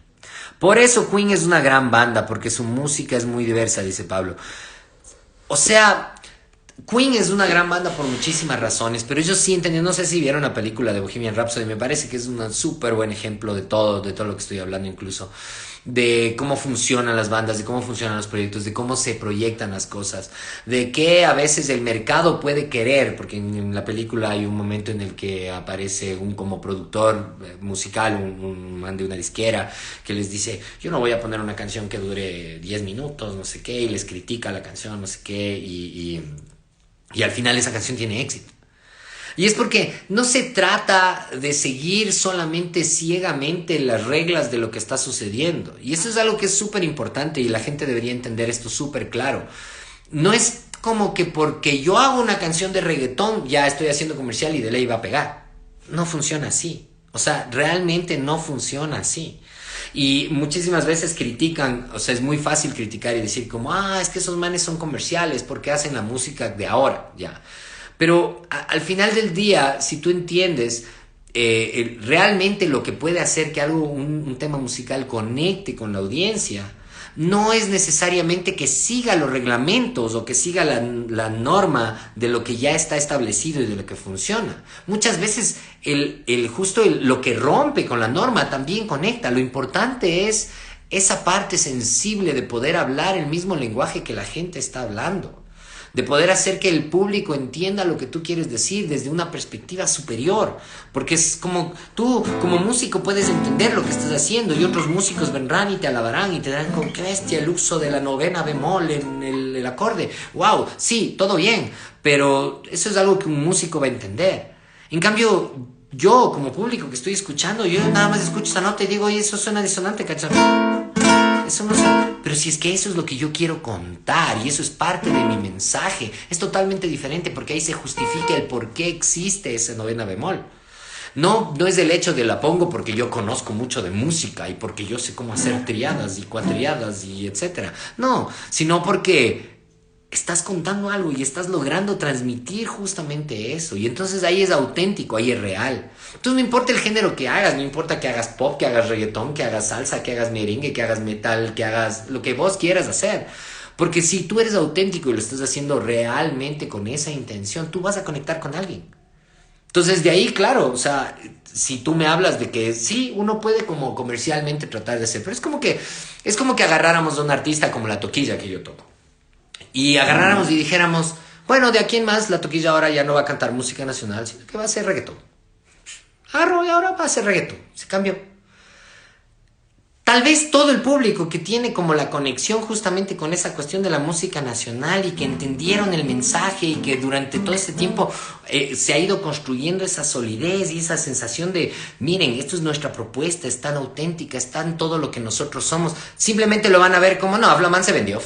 Por eso Queen es una gran banda, porque su música es muy diversa, dice Pablo. O sea, Queen es una gran banda por muchísimas razones, pero ellos sí entienden, no sé si vieron la película de Bohemian Rhapsody, me parece que es un súper buen ejemplo de todo lo que estoy hablando incluso, de cómo funcionan las bandas, de cómo funcionan los proyectos, de cómo se proyectan las cosas, de que a veces el mercado puede querer, porque en la película hay un momento en el que aparece un como productor musical, un man de una disquera, que les dice, yo no voy a poner una canción que dure 10 minutos, no sé qué, y les critica la canción, no sé qué, y al final esa canción tiene éxito. Y es porque no se trata de seguir solamente ciegamente las reglas de lo que está sucediendo. Y eso es algo que es súper importante y la gente debería entender esto súper claro. No es como que porque yo hago una canción de reggaetón ya estoy haciendo comercial y de ley va a pegar. No funciona así. O sea, realmente no funciona así. Y muchísimas veces critican, o sea, es muy fácil criticar y decir como, es que esos manes son comerciales porque hacen la música de ahora, ya. Pero al final del día, si tú entiendes realmente lo que puede hacer que un tema musical conecte con la audiencia, no es necesariamente que siga los reglamentos o que siga la norma de lo que ya está establecido y de lo que funciona. Muchas veces lo que rompe con la norma también conecta. Lo importante es esa parte sensible de poder hablar el mismo lenguaje que la gente está hablando, de poder hacer que el público entienda lo que tú quieres decir desde una perspectiva superior, porque es como tú como músico puedes entender lo que estás haciendo y otros músicos vendrán y te alabarán y te darán con qué bestia el uso de la novena bemol en el acorde, wow, sí, todo bien, pero eso es algo que un músico va a entender. En cambio, yo como público que estoy escuchando, yo nada más escucho esa nota y digo, oye, eso suena disonante, ¿cachai? Eso no sé. Pero si es que eso es lo que yo quiero contar y eso es parte de mi mensaje, es totalmente diferente porque ahí se justifica el por qué existe esa novena bemol. No es el hecho de la pongo porque yo conozco mucho de música y porque yo sé cómo hacer triadas y cuatriadas y etcétera. No, sino porque estás contando algo y estás logrando transmitir justamente eso. Y entonces ahí es auténtico, ahí es real. Entonces no importa el género que hagas, no importa que hagas pop, que hagas reggaetón, que hagas salsa, que hagas merengue, que hagas metal, que hagas lo que vos quieras hacer. Porque si tú eres auténtico y lo estás haciendo realmente con esa intención, tú vas a conectar con alguien. Entonces de ahí, claro, o sea, si tú me hablas de que sí, uno puede como comercialmente tratar de hacer, pero es como que agarráramos a un artista como La Toquilla que yo toco. Y agarráramos y dijéramos, bueno, de aquí en más La Toquilla ahora ya no va a cantar música nacional, sino que va a hacer reggaetón. Agarró y ahora va a hacer reggaetón. Se cambió. Tal vez todo el público que tiene como la conexión justamente con esa cuestión de la música nacional y que entendieron el mensaje y que durante todo este tiempo se ha ido construyendo esa solidez y esa sensación de, miren, esto es nuestra propuesta, es tan auténtica, es tan todo lo que nosotros somos, simplemente lo van a ver como, no, la man se vendió.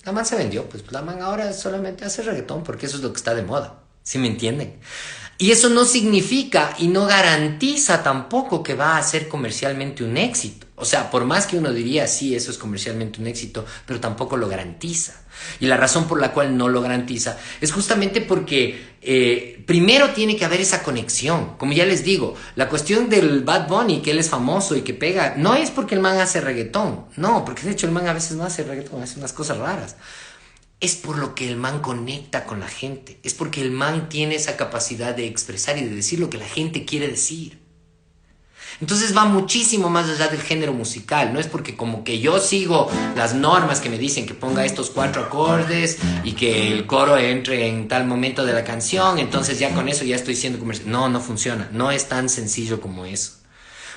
La man se vendió, pues la man ahora solamente hace reggaetón porque eso es lo que está de moda, ¿sí me entienden? Y eso no significa y no garantiza tampoco que va a ser comercialmente un éxito. O sea, por más que uno diría, sí, eso es comercialmente un éxito, pero tampoco lo garantiza. Y la razón por la cual no lo garantiza es justamente porque primero tiene que haber esa conexión. Como ya les digo, la cuestión del Bad Bunny, que él es famoso y que pega, no es porque el man hace reggaetón. No, porque de hecho el man a veces no hace reggaetón, hace unas cosas raras. Es por lo que el man conecta con la gente. Es porque el man tiene esa capacidad de expresar y de decir lo que la gente quiere decir. Entonces va muchísimo más allá del género musical. No es porque como que yo sigo las normas que me dicen que ponga estos 4 acordes y que el coro entre en tal momento de la canción, entonces ya con eso ya estoy siendo comercial. No, no funciona. No es tan sencillo como eso.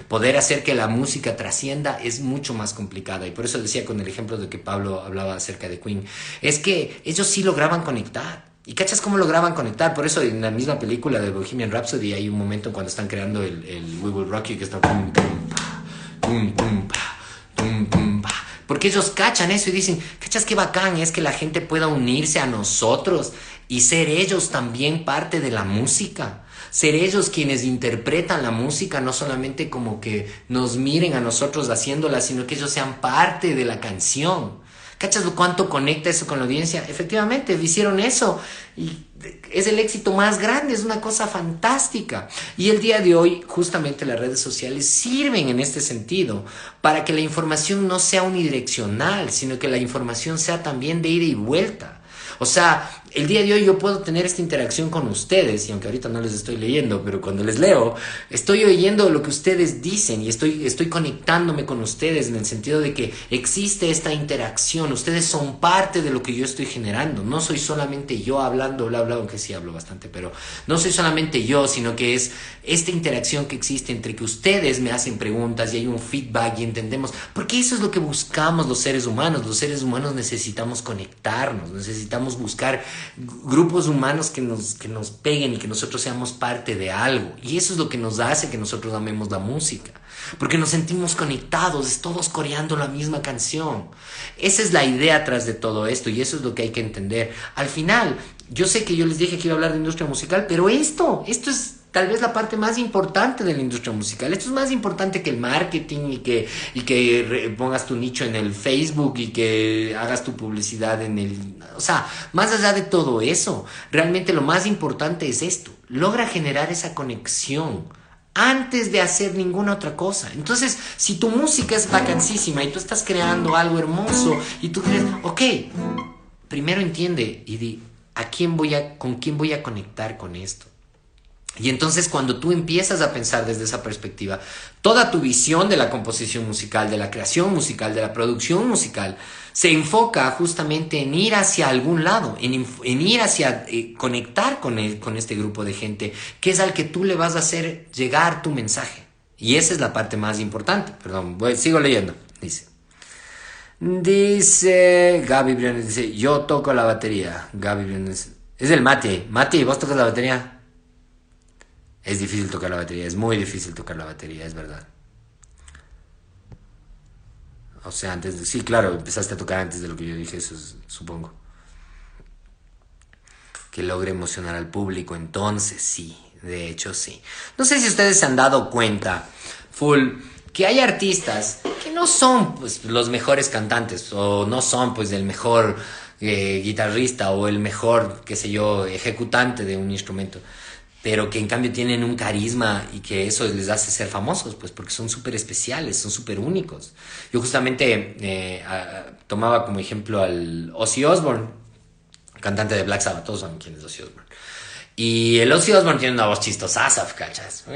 Poder hacer que la música trascienda es mucho más complicada y por eso decía con el ejemplo de que Pablo hablaba acerca de Queen, es que ellos sí lograban conectar. ¿Y cachas cómo lograban conectar? Por eso en la misma película de Bohemian Rhapsody hay un momento cuando están creando el We Will Rock You que está pum, pum, pa, pum, pum, pa, pum, pum, pa. Porque ellos cachan eso y dicen, cachas qué bacán es que la gente pueda unirse a nosotros y ser ellos también parte de la música. Ser ellos quienes interpretan la música, no solamente como que nos miren a nosotros haciéndola, sino que ellos sean parte de la canción. ¿Cachas cuánto conecta eso con la audiencia? Efectivamente, hicieron eso y es el éxito más grande, es una cosa fantástica. Y el día de hoy, justamente las redes sociales sirven en este sentido para que la información no sea unidireccional, sino que la información sea también de ida y vuelta. O sea, el día de hoy yo puedo tener esta interacción con ustedes, y aunque ahorita no les estoy leyendo, pero cuando les leo, estoy oyendo lo que ustedes dicen y estoy conectándome con ustedes en el sentido de que existe esta interacción. Ustedes son parte de lo que yo estoy generando. No soy solamente yo hablando, bla, bla, aunque sí hablo bastante, pero no soy solamente yo, sino que es esta interacción que existe entre que ustedes me hacen preguntas y hay un feedback y entendemos. Porque eso es lo que buscamos los seres humanos. Los seres humanos necesitamos conectarnos, necesitamos buscar grupos humanos que nos peguen y que nosotros seamos parte de algo. Y eso es lo que nos hace que nosotros amemos la música. Porque nos sentimos conectados, todos coreando la misma canción. Esa es la idea atrás de todo esto y eso es lo que hay que entender. Al final, yo sé que yo les dije que iba a hablar de industria musical, pero esto es tal vez la parte más importante de la industria musical. Esto es más importante que el marketing y que pongas tu nicho en el Facebook y que hagas tu publicidad en el... O sea, más allá de todo eso, realmente lo más importante es esto. Logra generar esa conexión antes de hacer ninguna otra cosa. Entonces, si tu música es vacancísima y tú estás creando algo hermoso y tú crees, ok, primero entiende y di, ¿con quién voy a conectar con esto? Y entonces cuando tú empiezas a pensar desde esa perspectiva, toda tu visión de la composición musical, de la creación musical, de la producción musical, se enfoca justamente en ir hacia algún lado, en ir hacia conectar con este grupo de gente, que es al que tú le vas a hacer llegar tu mensaje. Y esa es la parte más importante. Perdón, sigo leyendo. Dice Gaby Briones, dice, yo toco la batería. Gaby Briones, es el Mati. Mati, ¿vos tocas la batería? Es difícil tocar la batería, es muy difícil tocar la batería, es verdad. O sea, sí, claro, empezaste a tocar antes de lo que yo dije, eso supongo. Que logre emocionar al público, entonces sí, de hecho sí. No sé si ustedes se han dado cuenta, que hay artistas que no son pues, los mejores cantantes o no son pues el mejor guitarrista o el mejor, qué sé yo, ejecutante de un instrumento, pero que en cambio tienen un carisma y que eso les hace ser famosos, pues porque son súper especiales, son súper únicos. Yo justamente tomaba como ejemplo al Ozzy Osbourne, cantante de Black Sabbath, todos saben quién es Ozzy Osbourne. Y el Ozzy Osbourne tiene una voz chistosa, ¿cachas? O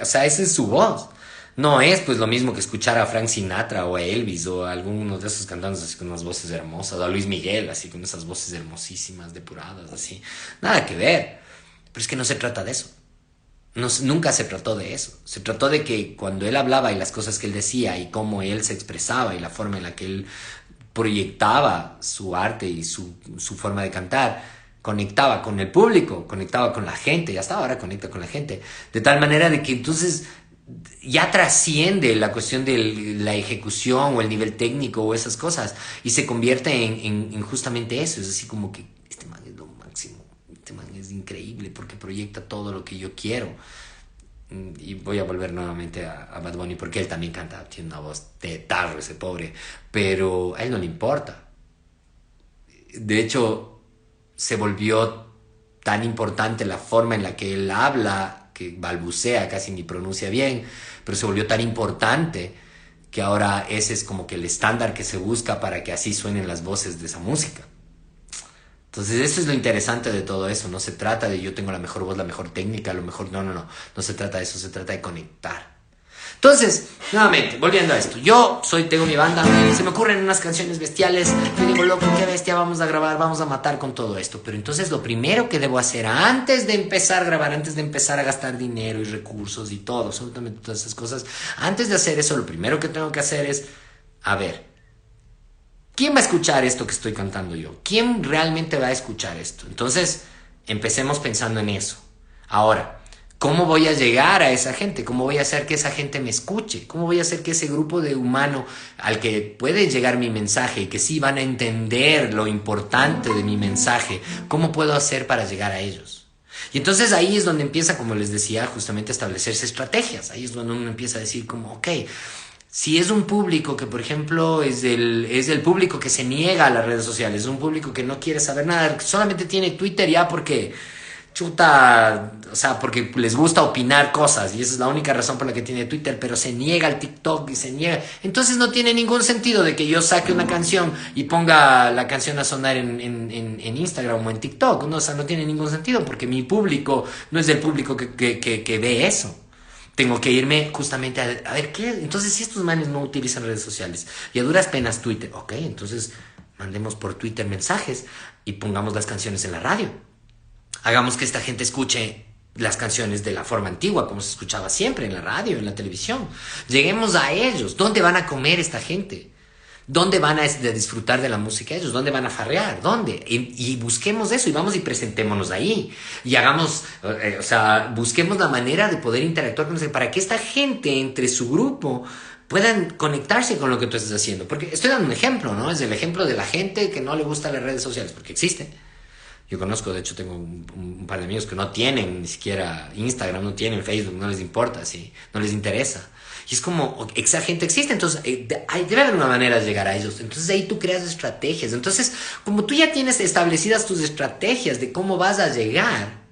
sea, esa es su voz. No es pues lo mismo que escuchar a Frank Sinatra o a Elvis o a alguno de esos cantantes así con unas voces hermosas, o a Luis Miguel así con esas voces hermosísimas, depuradas, así. Nada que ver. Pero es que no se trata de eso. No, nunca se trató de eso. Se trató de que cuando él hablaba y las cosas que él decía y cómo él se expresaba y la forma en la que él proyectaba su arte y su forma de cantar, conectaba con el público, conectaba con la gente, y hasta ahora conecta con la gente, de tal manera de que entonces ya trasciende la cuestión de la ejecución o el nivel técnico o esas cosas y se convierte en justamente eso. Es así como que este man es lo máximo, este man es increíble porque proyecta todo lo que yo quiero. Y voy a volver nuevamente a Bad Bunny porque él también canta, tiene una voz de tarro ese pobre, pero a él no le importa. De hecho, se volvió tan importante la forma en la que él habla, que balbucea, casi ni pronuncia bien, pero se volvió tan importante que ahora ese es como que el estándar que se busca para que así suenen las voces de esa música. Entonces eso es lo interesante de todo eso. No se trata de yo tengo la mejor voz, la mejor técnica, lo mejor... No se trata de eso, se trata de conectar. Entonces, nuevamente, volviendo a esto. Tengo mi banda, se me ocurren unas canciones bestiales. Yo digo, loco, qué bestia, vamos a grabar, vamos a matar con todo esto. Pero entonces lo primero que debo hacer antes de empezar a grabar, antes de empezar a gastar dinero y recursos y todo, absolutamente todas esas cosas, antes de hacer eso, lo primero que tengo que hacer es, a ver, ¿quién va a escuchar esto que estoy cantando yo? ¿Quién realmente va a escuchar esto? Entonces, empecemos pensando en eso. Ahora, ¿Cómo voy a llegar a esa gente? ¿Cómo voy a hacer que esa gente me escuche? ¿Cómo voy a hacer que ese grupo de humano al que puede llegar mi mensaje y que sí van a entender lo importante de mi mensaje, cómo puedo hacer para llegar a ellos? Y entonces ahí es donde empieza, como les decía, justamente a establecerse estrategias. Ahí es donde uno empieza a decir como, ok, si es un público que, por ejemplo, es el público que se niega a las redes sociales, es un público que no quiere saber nada, que solamente tiene Twitter ya porque chuta, o sea, porque les gusta opinar cosas y esa es la única razón por la que tiene Twitter, pero se niega al TikTok y se niega. Entonces no tiene ningún sentido de que yo saque una canción y ponga la canción a sonar en Instagram o en TikTok, ¿no? O sea, no tiene ningún sentido porque mi público no es el público que ve eso. Tengo que irme justamente a ver qué. Entonces, si estos manes no utilizan redes sociales y a duras penas Twitter, ok, entonces mandemos por Twitter mensajes y pongamos las canciones en la radio. Hagamos que esta gente escuche las canciones de la forma antigua, como se escuchaba siempre en la radio, en la televisión. Lleguemos a ellos. ¿Dónde van a comer esta gente? ¿Dónde van a disfrutar de la música ellos? ¿Dónde van a farrear? ¿Dónde? Y busquemos eso y vamos y presentémonos ahí. Y hagamos, o sea, busquemos la manera de poder interactuar con ellos para que esta gente entre su grupo puedan conectarse con lo que tú estás haciendo. Porque estoy dando un ejemplo, ¿no? Es el ejemplo de la gente que no le gusta las redes sociales, porque existen. Yo conozco, de hecho, tengo un par de amigos que no tienen ni siquiera Instagram, no tienen Facebook, no les importa, ¿sí? No les interesa. Y es como, esa gente existe, entonces debe haber una manera de llegar a ellos. Entonces ahí tú creas estrategias. Entonces, como tú ya tienes establecidas tus estrategias de cómo vas a llegar,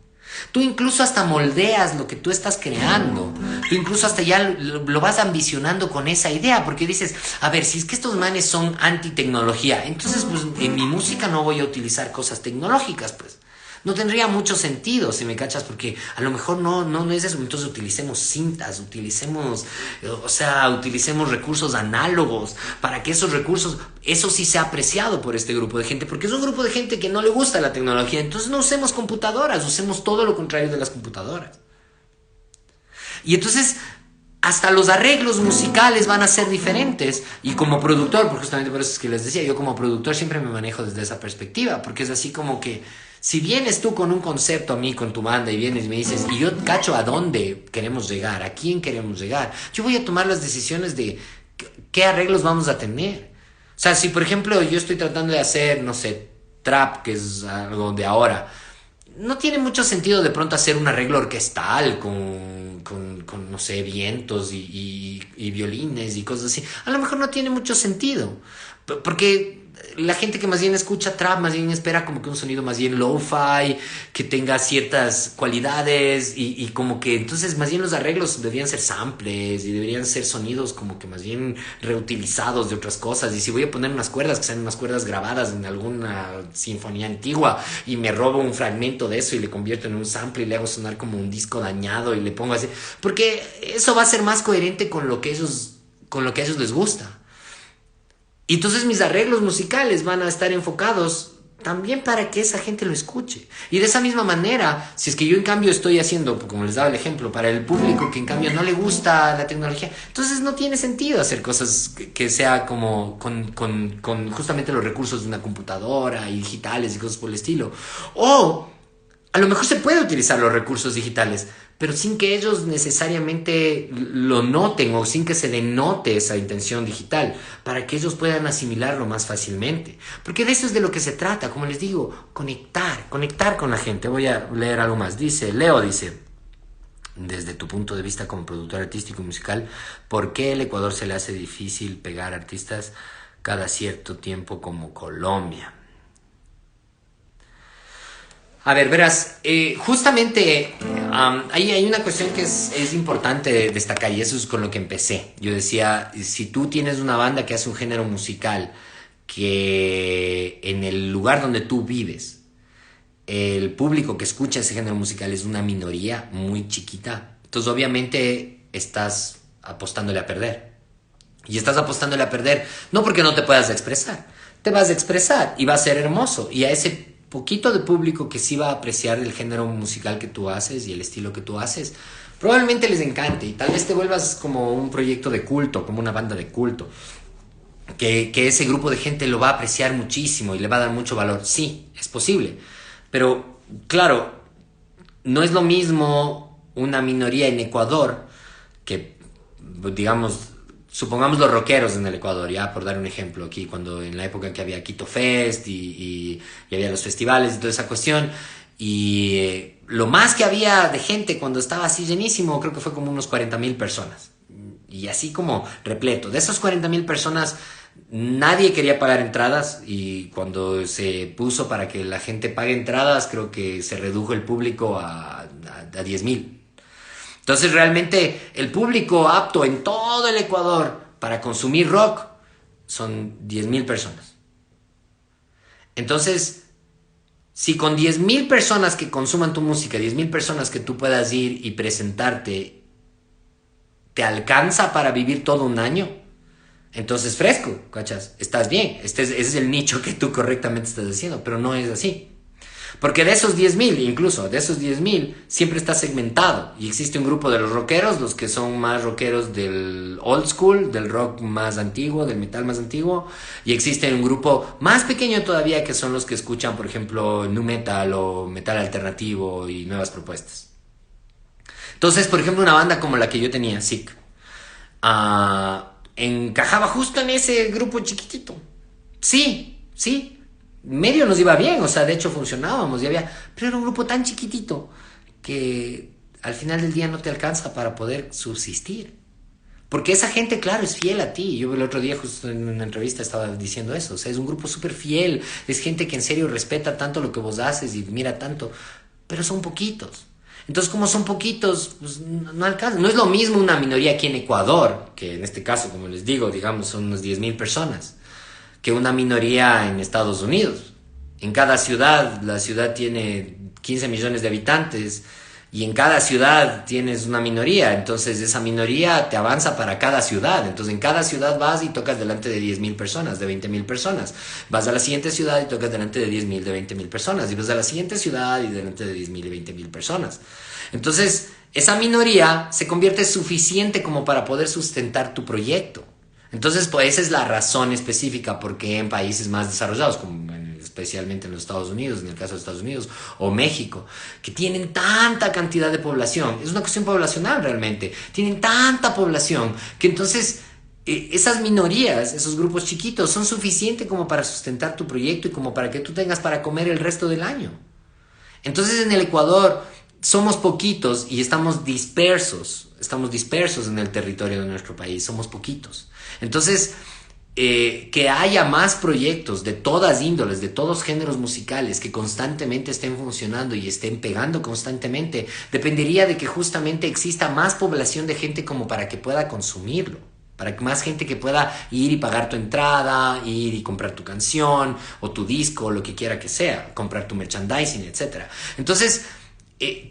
tú incluso hasta moldeas lo que tú estás creando. Tú incluso hasta ya lo vas ambicionando con esa idea, porque dices, a ver, si es que estos manes son anti-tecnología, entonces pues en mi música no voy a utilizar cosas tecnológicas, pues. No tendría mucho sentido, si me cachas, porque a lo mejor no es eso. Entonces utilicemos cintas, utilicemos recursos análogos para que esos recursos, eso sí sea apreciado por este grupo de gente, porque es un grupo de gente que no le gusta la tecnología. Entonces no usemos computadoras, usemos todo lo contrario de las computadoras. Y entonces hasta los arreglos musicales van a ser diferentes. Y como productor, porque justamente por eso es que les decía, yo como productor siempre me manejo desde esa perspectiva, porque es así como que si vienes tú con un concepto a mí, con tu banda, y vienes y me dices, y yo cacho a dónde queremos llegar, a quién queremos llegar, yo voy a tomar las decisiones de qué arreglos vamos a tener. O sea, si por ejemplo yo estoy tratando de hacer, no sé, trap, que es algo de ahora, no tiene mucho sentido de pronto hacer un arreglo orquestal con no sé, vientos y violines y cosas así. A lo mejor no tiene mucho sentido, porque la gente que más bien escucha trap más bien espera como que un sonido más bien lo-fi, que tenga ciertas cualidades y como que entonces más bien los arreglos deberían ser samples y deberían ser sonidos como que más bien reutilizados de otras cosas. Y si voy a poner unas cuerdas, que sean unas cuerdas grabadas en alguna sinfonía antigua y me robo un fragmento de eso y le convierto en un sample y le hago sonar como un disco dañado y le pongo así, porque eso va a ser más coherente con lo que a ellos les gusta. Y entonces mis arreglos musicales van a estar enfocados también para que esa gente lo escuche. Y de esa misma manera, si es que yo en cambio estoy haciendo, como les daba el ejemplo, para el público que en cambio no le gusta la tecnología, entonces no tiene sentido hacer cosas que sea como con justamente los recursos de una computadora y digitales y cosas por el estilo. O a lo mejor se puede utilizar los recursos digitales, pero sin que ellos necesariamente lo noten o sin que se denote esa intención digital, para que ellos puedan asimilarlo más fácilmente. Porque de eso es de lo que se trata, como les digo, conectar con la gente. Voy a leer algo más. Leo dice, desde tu punto de vista como productor artístico y musical, ¿por qué el Ecuador se le hace difícil pegar artistas cada cierto tiempo como Colombia? A ver, verás, justamente hay una cuestión que es importante destacar y eso es con lo que empecé. Yo decía, si tú tienes una banda que hace un género musical que en el lugar donde tú vives, el público que escucha ese género musical es una minoría muy chiquita, entonces obviamente estás apostándole a perder. Y estás apostándole a perder, no porque no te puedas expresar, te vas a expresar y va a ser hermoso. Y a ese poquito de público que sí va a apreciar el género musical que tú haces y el estilo que tú haces, probablemente les encante y tal vez te vuelvas como un proyecto de culto, como una banda de culto, que ese grupo de gente lo va a apreciar muchísimo y le va a dar mucho valor. Sí, es posible, pero claro, no es lo mismo una minoría en Ecuador que, digamos, supongamos los rockeros en el Ecuador, ya por dar un ejemplo aquí, cuando en la época en que había Quito Fest y había los festivales y toda esa cuestión, y lo más que había de gente cuando estaba así llenísimo, creo que fue como unos 40.000 personas, y así como repleto. De esas 40.000 personas, nadie quería pagar entradas, y cuando se puso para que la gente pague entradas, creo que se redujo el público a 10.000. Entonces realmente el público apto en todo el Ecuador para consumir rock son 10.000 personas. Entonces, si con 10.000 personas que consuman tu música, 10.000 personas que tú puedas ir y presentarte, te alcanza para vivir todo un año, entonces fresco, ¿cachas? Estás bien. Ese es el nicho que tú correctamente estás diciendo, pero no es así. Porque de esos 10.000, incluso de esos 10.000, siempre está segmentado. Y existe un grupo de los rockeros, los que son más rockeros del old school, del rock más antiguo, del metal más antiguo. Y existe un grupo más pequeño todavía, que son los que escuchan, por ejemplo, nu metal o metal alternativo y nuevas propuestas. Entonces, por ejemplo, una banda como la que yo tenía, Sick, encajaba justo en ese grupo chiquitito. Sí, sí. Medio nos iba bien, o sea, de hecho funcionábamos y había, pero era un grupo tan chiquitito que al final del día no te alcanza para poder subsistir. Porque esa gente, claro, es fiel a ti. Yo el otro día justo en una entrevista estaba diciendo eso. O sea, es un grupo súper fiel. Es gente que en serio respeta tanto lo que vos haces y mira tanto. Pero son poquitos. Entonces, como son poquitos, pues no alcanza. No es lo mismo una minoría aquí en Ecuador, que en este caso, como les digo, digamos, son unas 10.000 personas, que una minoría en Estados Unidos. En cada ciudad, la ciudad tiene 15 millones de habitantes y en cada ciudad tienes una minoría, entonces esa minoría te avanza para cada ciudad. Entonces en cada ciudad vas y tocas delante de 10.000 personas, de 20.000 personas. Vas a la siguiente ciudad y tocas delante de 10.000, de 20.000 personas. Y vas a la siguiente ciudad y delante de 10.000 y 20.000 personas. Entonces esa minoría se convierte suficiente como para poder sustentar tu proyecto. Entonces, pues esa es la razón específica por qué en países más desarrollados, como especialmente en los Estados Unidos, en el caso de Estados Unidos, o México, que tienen tanta cantidad de población, es una cuestión poblacional realmente, tienen tanta población que entonces esas minorías, esos grupos chiquitos, son suficientes como para sustentar tu proyecto y como para que tú tengas para comer el resto del año. Entonces en el Ecuador somos poquitos y estamos dispersos en el territorio de nuestro país, somos poquitos. Entonces, que haya más proyectos de todas índoles, de todos géneros musicales que constantemente estén funcionando y estén pegando constantemente, dependería de que justamente exista más población de gente como para que pueda consumirlo, para que más gente que pueda ir y pagar tu entrada, ir y comprar tu canción o tu disco, lo que quiera que sea, comprar tu merchandising, etc. Entonces,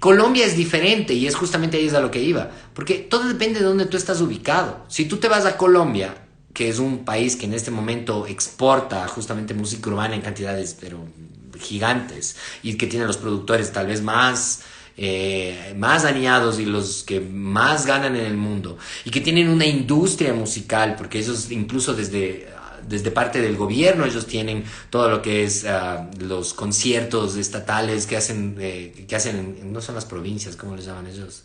Colombia es diferente y es justamente ahí es a lo que iba, porque todo depende de dónde tú estás ubicado. Si tú te vas a Colombia, que es un país que en este momento exporta justamente música urbana en cantidades pero gigantes y que tiene los productores tal vez más dañados y los que más ganan en el mundo y que tienen una industria musical, porque ellos incluso desde parte del gobierno ellos tienen todo lo que es los conciertos estatales que hacen no son las provincias, ¿cómo les llaman ellos?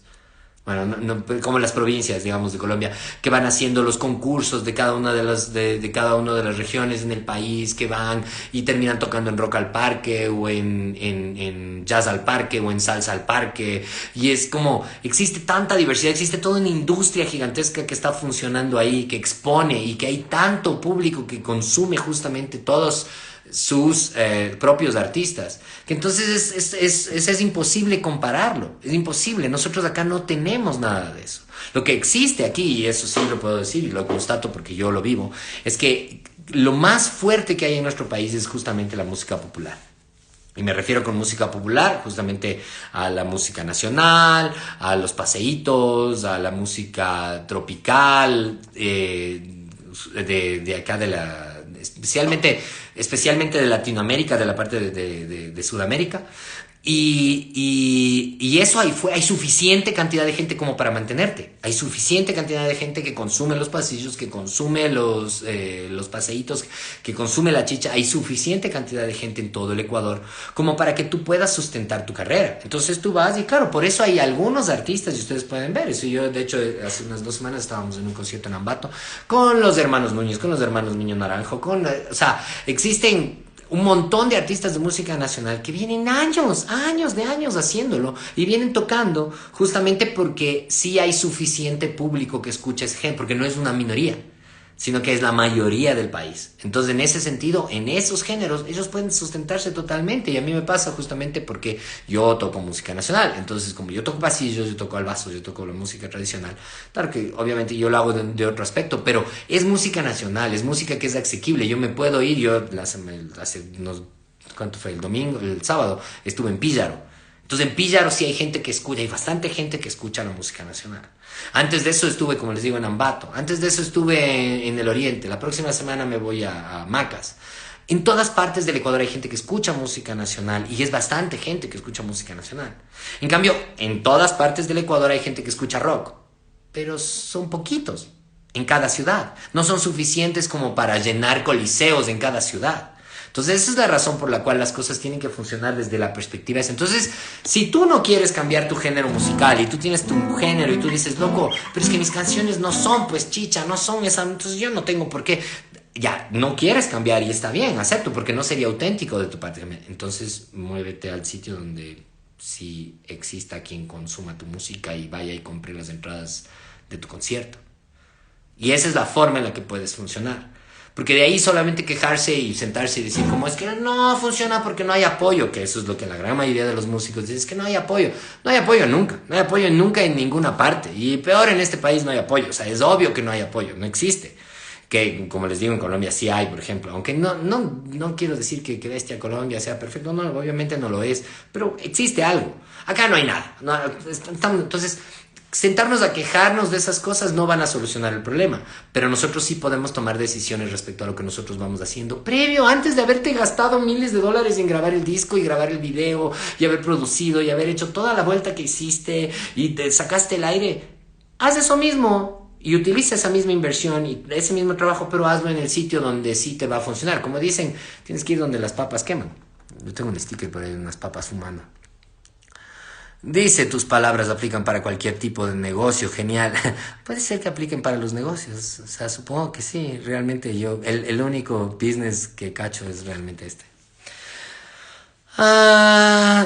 Bueno, como las provincias, digamos, de Colombia, que van haciendo los concursos de cada una de cada una de las regiones en el país, que van y terminan tocando en rock al parque, o en jazz al parque, o en salsa al parque. Y es como, existe tanta diversidad, existe toda una industria gigantesca que está funcionando ahí, que expone, y que hay tanto público que consume justamente todos sus propios artistas, que entonces es imposible compararlo, es imposible. Nosotros acá no tenemos nada de eso. Lo que existe aquí, y eso sí lo puedo decir y lo constato porque yo lo vivo, es que lo más fuerte que hay en nuestro país es justamente la música popular. Y me refiero con música popular justamente a la música nacional, a los paseitos, a la música tropical, de acá especialmente de Latinoamérica, de la parte de Sudamérica, Y eso hay suficiente cantidad de gente como para mantenerte. Hay suficiente cantidad de gente que consume los pasillos, que consume los paseitos, que consume la chicha. Hay suficiente cantidad de gente en todo el Ecuador como para que tú puedas sustentar tu carrera. Entonces tú vas y claro, por eso hay algunos artistas y ustedes pueden ver eso. Yo, de hecho, hace unas 2 semanas estábamos en un concierto en Ambato con los hermanos Núñez, con los hermanos Niño Naranjo, o sea, existen un montón de artistas de música nacional que vienen años haciéndolo y vienen tocando justamente porque sí hay suficiente público que escucha ese género, porque no es una minoría, sino que es la mayoría del país. Entonces, en ese sentido, en esos géneros, ellos pueden sustentarse totalmente. Y a mí me pasa justamente porque yo toco música nacional. Entonces, como yo toco pasillos, yo toco albazo, yo toco la música tradicional. Claro que obviamente yo lo hago de otro aspecto, pero es música nacional, es música que es asequible. Yo me puedo ir, hace unos, ¿cuánto fue? El sábado, estuve en Píllaro. Entonces en Píllaro sí hay gente que escucha, hay bastante gente que escucha la música nacional. Antes de eso estuve, como les digo, en Ambato. Antes de eso estuve en el Oriente. La próxima semana me voy a Macas. En todas partes del Ecuador hay gente que escucha música nacional y es bastante gente que escucha música nacional. En cambio, en todas partes del Ecuador hay gente que escucha rock, pero son poquitos en cada ciudad. No son suficientes como para llenar coliseos en cada ciudad. Entonces esa es la razón por la cual las cosas tienen que funcionar desde la perspectiva esa. Entonces, si tú no quieres cambiar tu género musical y tú tienes tu género y tú dices, loco, pero es que mis canciones no son pues chicha, no son esa, entonces yo no tengo por qué. Ya, no quieres cambiar y está bien, acepto, porque no sería auténtico de tu parte. Entonces, muévete al sitio donde sí exista quien consuma tu música y vaya y compre las entradas de tu concierto. Y esa es la forma en la que puedes funcionar. Porque de ahí solamente quejarse y sentarse y decir como es que no funciona porque no hay apoyo, que eso es lo que la gran mayoría de los músicos dicen, es que no hay apoyo. No hay apoyo nunca, no hay apoyo nunca en ninguna parte. Y peor en este país no hay apoyo, o sea, es obvio que no hay apoyo, no existe. Que como les digo en Colombia sí hay, por ejemplo, aunque no quiero decir que bestia Colombia sea perfecto, no, obviamente no lo es, pero existe algo. Acá no hay nada. No, entonces sentarnos a quejarnos de esas cosas no van a solucionar el problema, pero nosotros sí podemos tomar decisiones respecto a lo que nosotros vamos haciendo previo, antes de haberte gastado miles de dólares en grabar el disco y grabar el video y haber producido y haber hecho toda la vuelta que hiciste y te sacaste el aire. Haz eso mismo y utiliza esa misma inversión y ese mismo trabajo, pero hazlo en el sitio donde sí te va a funcionar. Como dicen, tienes que ir donde las papas queman. Yo tengo un sticker por ahí de unas papas fumando. Dice, tus palabras aplican para cualquier tipo de negocio, genial. Puede ser que apliquen para los negocios, o sea, supongo que sí, realmente yo, el único business que cacho es realmente este.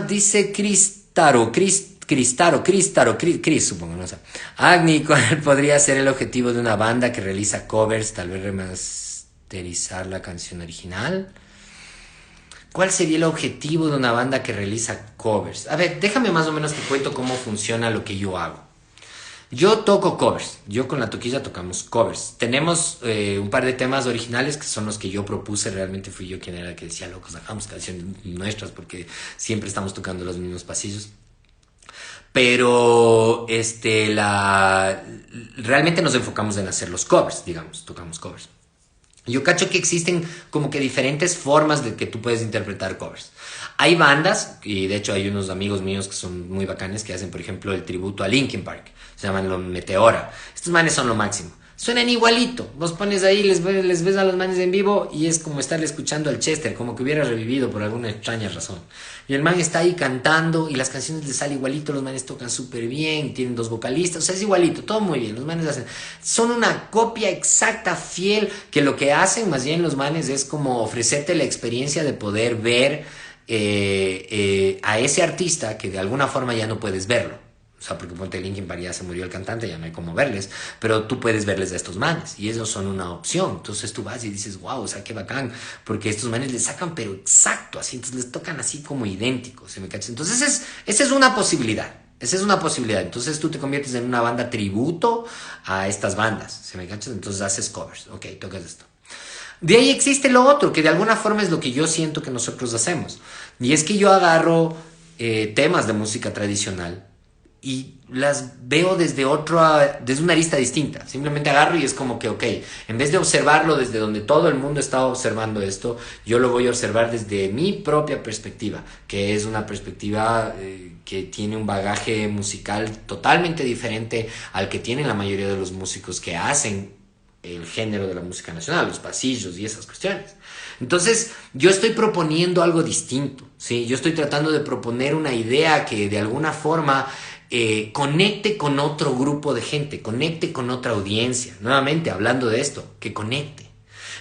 Dice Cristaro, Cris, supongo, no sé. Agni, ¿cuál podría ser el objetivo de una banda que realiza covers, tal vez remasterizar la canción original? ¿Cuál sería el objetivo de una banda que realiza covers? A ver, déjame más o menos te cuento cómo funciona lo que yo hago. Yo toco covers. Yo con la toquilla tocamos covers. Tenemos un par de temas originales que son los que yo propuse. Realmente fui yo quien era el que decía, locos, sacamos canciones nuestras porque siempre estamos tocando los mismos pasillos. Pero realmente nos enfocamos en hacer los covers, digamos, tocamos covers. Yo cacho que existen como que diferentes formas de que tú puedes interpretar covers. Hay bandas, y de hecho hay unos amigos míos que son muy bacanes, que hacen, por ejemplo, el tributo a Linkin Park. Se llaman los Meteora. Estos manes son lo máximo. Suenan igualito. Vos pones ahí, les ves a los manes en vivo y es como estar escuchando al Chester, como que hubiera revivido por alguna extraña razón. Y el man está ahí cantando y las canciones les salen igualito, los manes tocan súper bien, tienen 2 vocalistas, o sea, es igualito, todo muy bien. Los manes son una copia exacta, fiel, que lo que hacen más bien los manes es como ofrecerte la experiencia de poder ver a ese artista que de alguna forma ya no puedes verlo. O sea, porque ponte Linkin Park, ya se murió el cantante, ya no hay cómo verles, pero tú puedes verles a estos manes y ellos son una opción. Entonces tú vas y dices, wow, o sea, qué bacán, porque estos manes les sacan pero exacto, así, entonces les tocan así como idénticos, ¿se me cachas? Entonces esa es una posibilidad, esa es una posibilidad. Entonces tú te conviertes en una banda tributo a estas bandas, ¿se me cachas? Entonces haces covers, ok, tocas esto. De ahí existe lo otro, que de alguna forma es lo que yo siento que nosotros hacemos, y es que yo agarro temas de música tradicional y las veo desde una arista distinta. Simplemente agarro y es como que, ok, en vez de observarlo desde donde todo el mundo está observando esto, yo lo voy a observar desde mi propia perspectiva, que es una perspectiva que tiene un bagaje musical totalmente diferente al que tienen la mayoría de los músicos que hacen el género de la música nacional, los pasillos y esas cuestiones. Entonces, yo estoy proponiendo algo distinto, ¿sí? Yo estoy tratando de proponer una idea que de alguna forma conecte con otro grupo de gente, conecte con otra audiencia. Nuevamente, hablando de esto, que conecte.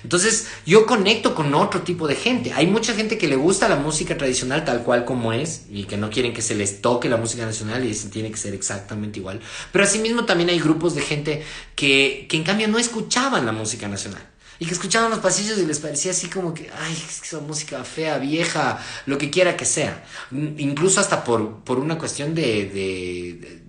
Entonces, yo conecto con otro tipo de gente. Hay mucha gente que le gusta la música tradicional tal cual como es y que no quieren que se les toque la música nacional y dicen tiene que ser exactamente igual. Pero asimismo también hay grupos de gente que en cambio no escuchaban la música nacional y que escuchaban los pasillos y les parecía así como que, ay, es que esa música fea, vieja, lo que quiera que sea. Incluso hasta por una cuestión de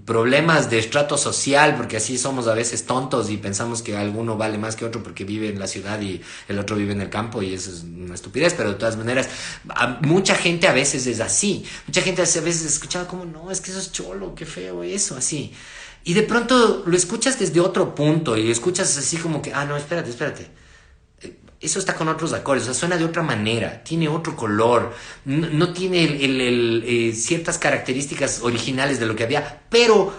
problemas de estrato social, porque así somos a veces tontos y pensamos que alguno vale más que otro porque vive en la ciudad y el otro vive en el campo, y eso es una estupidez. Pero de todas maneras, mucha gente a veces es así. Mucha gente a veces escuchaba como, no, es que eso es cholo, qué feo eso, así. Y de pronto lo escuchas desde otro punto y escuchas así como que, ah, no, espérate. Eso está con otros acordes, o sea, suena de otra manera, tiene otro color, no tiene ciertas características originales de lo que había, pero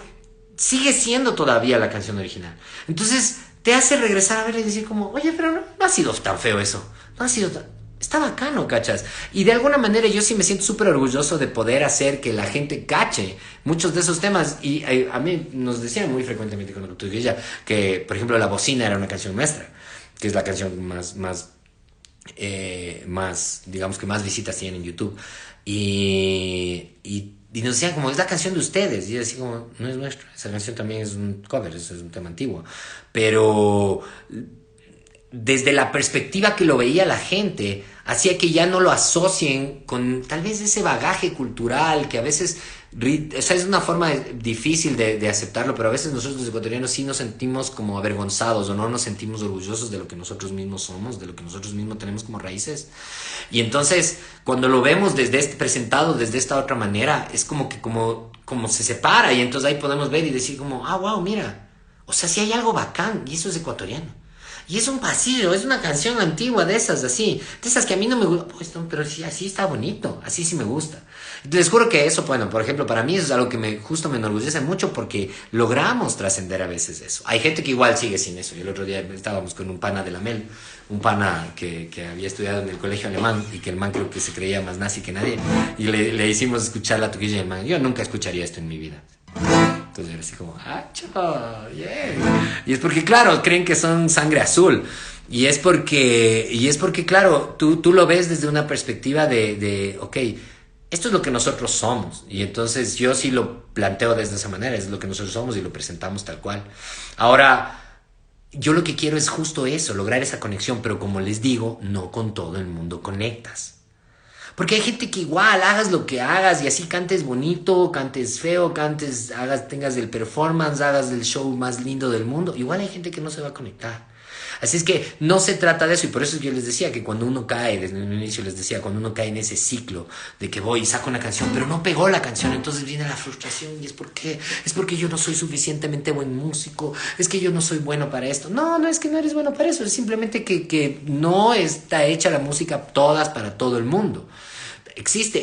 sigue siendo todavía la canción original. Entonces te hace regresar a ver y decir como, oye, pero no ha sido tan feo eso, no ha sido tan... Está bacano, ¿cachas? Y de alguna manera yo sí me siento súper orgulloso de poder hacer que la gente cache muchos de esos temas. Y a mí nos decían muy frecuentemente con tu ella que, por ejemplo, La Bocina era una canción nuestra, que es la canción más, digamos que más visitas tiene en YouTube. Y nos decían como, es la canción de ustedes. Y yo decía como, no es nuestra, esa canción también es un cover, es un tema antiguo. Pero desde la perspectiva que lo veía la gente, hacía que ya no lo asocien con tal vez ese bagaje cultural que a veces, o sea, es una forma difícil de aceptarlo, pero a veces nosotros los ecuatorianos sí nos sentimos como avergonzados o no nos sentimos orgullosos de lo que nosotros mismos somos, de lo que nosotros mismos tenemos como raíces. Y entonces, cuando lo vemos presentado desde esta otra manera, es como que como se separa, y entonces ahí podemos ver y decir como, ah, wow, mira, o sea, sí hay algo bacán, y eso es ecuatoriano. Y es un pasillo, es una canción antigua de esas, así. De esas que a mí no me gusta. Pues no, pero sí, así está bonito. Así sí me gusta. Les juro que eso, bueno, por ejemplo, para mí eso es algo que justo me enorgullece mucho porque logramos trascender a veces eso. Hay gente que igual sigue sin eso. Y el otro día estábamos con un pana de la Mel, un pana que había estudiado en el colegio alemán y que el man creo que se creía más nazi que nadie. Y le hicimos escuchar la toquilla del man. Yo nunca escucharía esto en mi vida. Entonces era así como, ¡ah, yeah! Y es porque, claro, creen que son sangre azul. Y es porque claro, tú lo ves desde una perspectiva ok, esto es lo que nosotros somos. Y entonces yo sí lo planteo desde esa manera, es lo que nosotros somos y lo presentamos tal cual. Ahora, yo lo que quiero es justo eso, lograr esa conexión, pero como les digo, no con todo el mundo conectas. Porque hay gente que igual hagas lo que hagas y así cantes bonito, cantes feo, tengas el performance, hagas el show más lindo del mundo, igual hay gente que no se va a conectar. Así es que no se trata de eso, y por eso yo les decía que cuando uno cae, desde el inicio les decía, cuando uno cae en ese ciclo de que voy y saco una canción, pero no pegó la canción, entonces viene la frustración y es porque yo no soy suficientemente buen músico, es que yo no soy bueno para esto. No es que no eres bueno para eso, es simplemente que no está hecha la música todas para todo el mundo.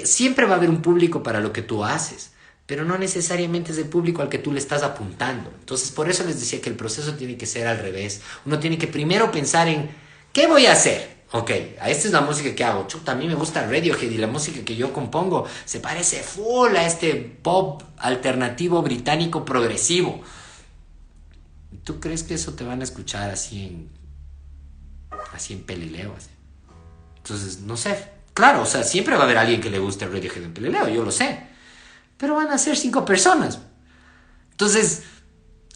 Siempre va a haber un público para lo que tú haces, pero no necesariamente es el público al que tú le estás apuntando. Entonces, por eso les decía que el proceso tiene que ser al revés. Uno tiene que primero pensar en, ¿qué voy a hacer? Ok, esta es la música que hago. Chuta, a mí me gusta Radiohead y la música que yo compongo se parece full a este pop alternativo británico progresivo. ¿Tú crees que eso te van a escuchar así en Pelileo? Así? Entonces, no sé. Claro, o sea, siempre va a haber alguien que le guste Radiohead en Pelileo, yo lo sé. Pero van a ser 5 personas. Entonces,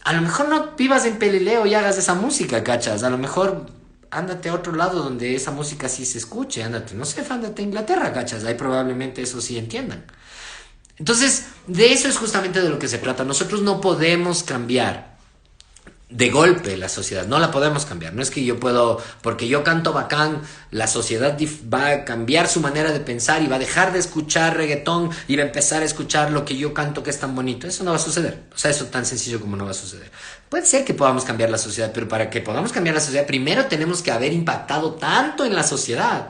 a lo mejor no vivas en Pelileo y hagas esa música, ¿cachas? A lo mejor ándate a otro lado donde esa música sí se escuche. Ándate a Inglaterra, ¿cachas? Ahí probablemente eso sí entiendan. Entonces, de eso es justamente de lo que se trata. Nosotros no podemos cambiar de golpe la sociedad. No la podemos cambiar. No es que yo puedo, porque yo canto bacán, la sociedad va a cambiar su manera de pensar y va a dejar de escuchar reggaetón y va a empezar a escuchar lo que yo canto que es tan bonito. Eso no va a suceder. O sea, eso tan sencillo como no va a suceder. Puede ser que podamos cambiar la sociedad, pero para que podamos cambiar la sociedad, primero tenemos que haber impactado tanto en la sociedad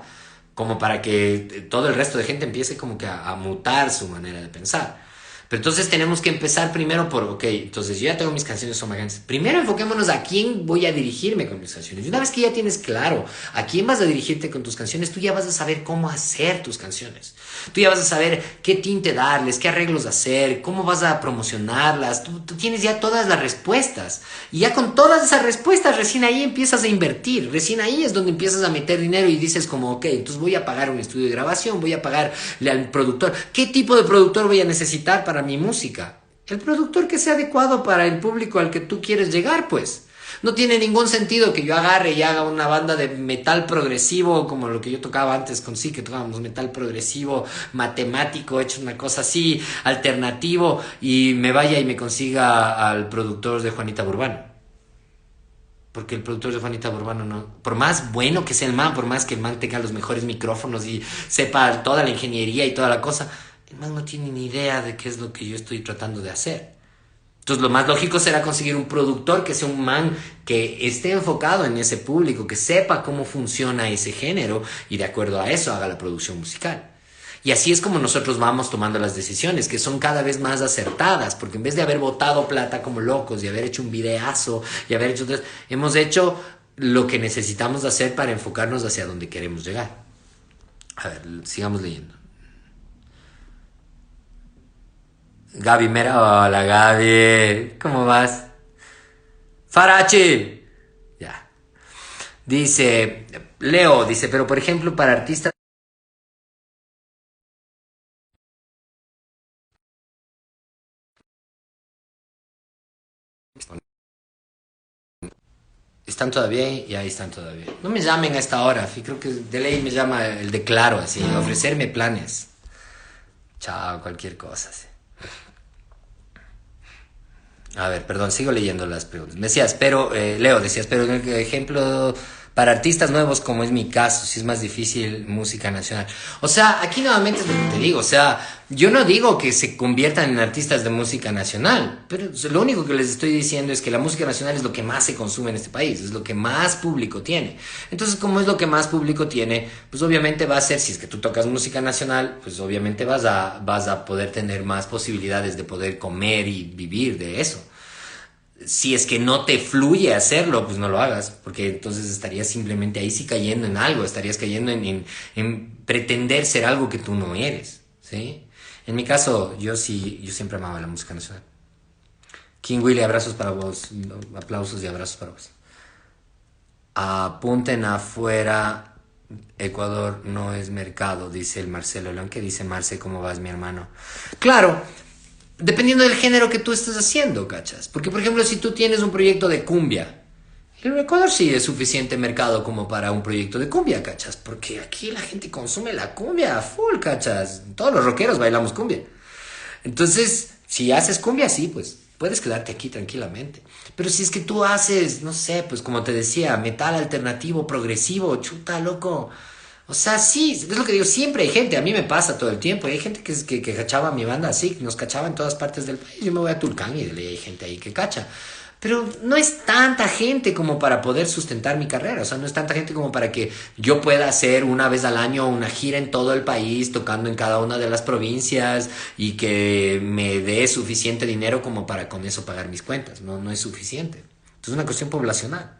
como para que todo el resto de gente empiece como que a mutar su manera de pensar. Pero entonces tenemos que empezar primero por, ok, entonces yo ya tengo mis canciones son bacanas. Primero enfoquémonos a quién voy a dirigirme con mis canciones. Y una vez que ya tienes claro a quién vas a dirigirte con tus canciones, tú ya vas a saber cómo hacer tus canciones. Tú ya vas a saber qué tinte darles, qué arreglos hacer, cómo vas a promocionarlas. Tú tienes ya todas las respuestas. Y ya con todas esas respuestas, recién ahí empiezas a invertir. Recién ahí es donde empiezas a meter dinero y dices como, ok, entonces voy a pagar un estudio de grabación, voy a pagarle al productor. ¿Qué tipo de productor voy a necesitar para mi música? El productor que sea adecuado para el público al que tú quieres llegar, pues. No tiene ningún sentido que yo agarre y haga una banda de metal progresivo como lo que yo tocaba antes con sí, que tocábamos metal progresivo, matemático, hecho una cosa así, alternativo, y me vaya y me consiga al productor de Juanita Burbano. Porque el productor de Juanita Burbano no, por más bueno que sea el man, por más que el man tenga los mejores micrófonos y sepa toda la ingeniería y toda la cosa, el man no tiene ni idea de qué es lo que yo estoy tratando de hacer. Entonces lo más lógico será conseguir un productor que sea un man que esté enfocado en ese público, que sepa cómo funciona ese género y de acuerdo a eso haga la producción musical. Y así es como nosotros vamos tomando las decisiones, que son cada vez más acertadas, porque en vez de haber botado plata como locos y haber hecho un videazo y haber hecho... hemos hecho lo que necesitamos hacer para enfocarnos hacia donde queremos llegar. A ver, sigamos leyendo. Gaby Mera, hola Gaby, ¿cómo vas? Farachi, ya. Dice, Leo, dice, pero por ejemplo para artistas están todavía y ahí están todavía. No me llamen a esta hora, creo que de ley me llama el de Claro, así, ofrecerme planes. Chao, cualquier cosa, así. A ver, perdón, sigo leyendo las preguntas. Me decías, pero, Leo, decías, pero en el ejemplo, para artistas nuevos, como es mi caso, si es más difícil música nacional. O sea, aquí nuevamente es lo que te digo, o sea, yo no digo que se conviertan en artistas de música nacional, pero lo único que les estoy diciendo es que la música nacional es lo que más se consume en este país, es lo que más público tiene. Entonces, como es lo que más público tiene, pues obviamente va a ser, si es que tú tocas música nacional, pues obviamente vas a poder tener más posibilidades de poder comer y vivir de eso. Si es que no te fluye hacerlo, pues no lo hagas, porque entonces estarías simplemente ahí sí cayendo en algo, estarías cayendo en pretender ser algo que tú no eres, ¿sí? En mi caso, yo siempre amaba la música nacional. King Willy, abrazos para vos, aplausos y abrazos para vos. Apunten afuera, Ecuador no es mercado, dice el Marcelo León. ¿Qué dice Marce? ¿Cómo vas, mi hermano? Claro, dependiendo del género que tú estés haciendo, ¿cachas? Porque, por ejemplo, si tú tienes un proyecto de cumbia, el Ecuador sí es suficiente mercado como para un proyecto de cumbia, ¿cachas? Porque aquí la gente consume la cumbia a full, ¿cachas? Todos los rockeros bailamos cumbia. Entonces, si haces cumbia, sí, pues puedes quedarte aquí tranquilamente. Pero si es que tú haces, no sé, pues como te decía, metal alternativo, progresivo, chuta, loco. O sea, sí, es lo que digo, siempre hay gente, a mí me pasa todo el tiempo, hay gente que cachaba a mi banda así, nos cachaba en todas partes del país, yo me voy a Tulcán y hay gente ahí que cacha. Pero no es tanta gente como para poder sustentar mi carrera, o sea, no es tanta gente como para que yo pueda hacer una vez al año una gira en todo el país, tocando en cada una de las provincias y que me dé suficiente dinero como para con eso pagar mis cuentas, no es suficiente. Entonces es una cuestión poblacional.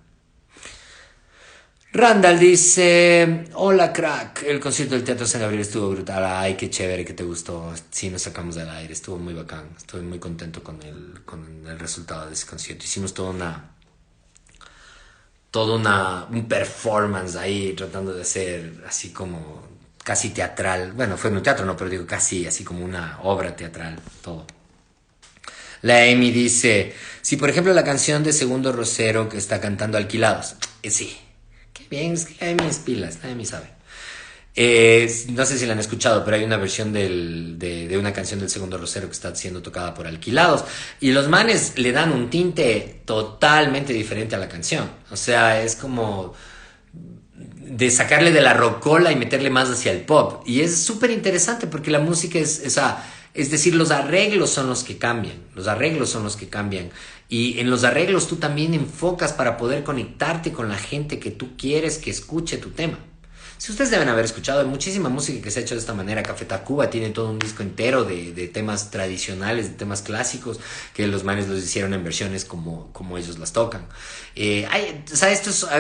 Randall dice, hola crack, el concierto del Teatro San Gabriel estuvo brutal, ay qué chévere que te gustó, sí nos sacamos del aire, estuvo muy bacán, estoy muy contento con el resultado de ese concierto, hicimos un performance ahí tratando de hacer así como casi teatral, bueno fue en un teatro no, pero digo casi así como una obra teatral, todo. La Amy dice, si por ejemplo la canción de Segundo Rosero que está cantando Alquilados, sí. Qué bien, es que hay mis pilas, nadie me sabe. No sé si la han escuchado, pero hay una versión de una canción del Segundo Rosero que está siendo tocada por Alquilados. Y los manes le dan un tinte totalmente diferente a la canción. O sea, es como de sacarle de la rocola y meterle más hacia el pop. Y es súper interesante porque la música es decir, los arreglos son los que cambian. Los arreglos son los que cambian. Y en los arreglos tú también enfocas para poder conectarte con la gente que tú quieres que escuche tu tema. Si ustedes deben haber escuchado, hay muchísima música que se ha hecho de esta manera. Café Tacuba tiene todo un disco entero de temas tradicionales, de temas clásicos, que los manes los hicieron en versiones como ellos las tocan. O sea,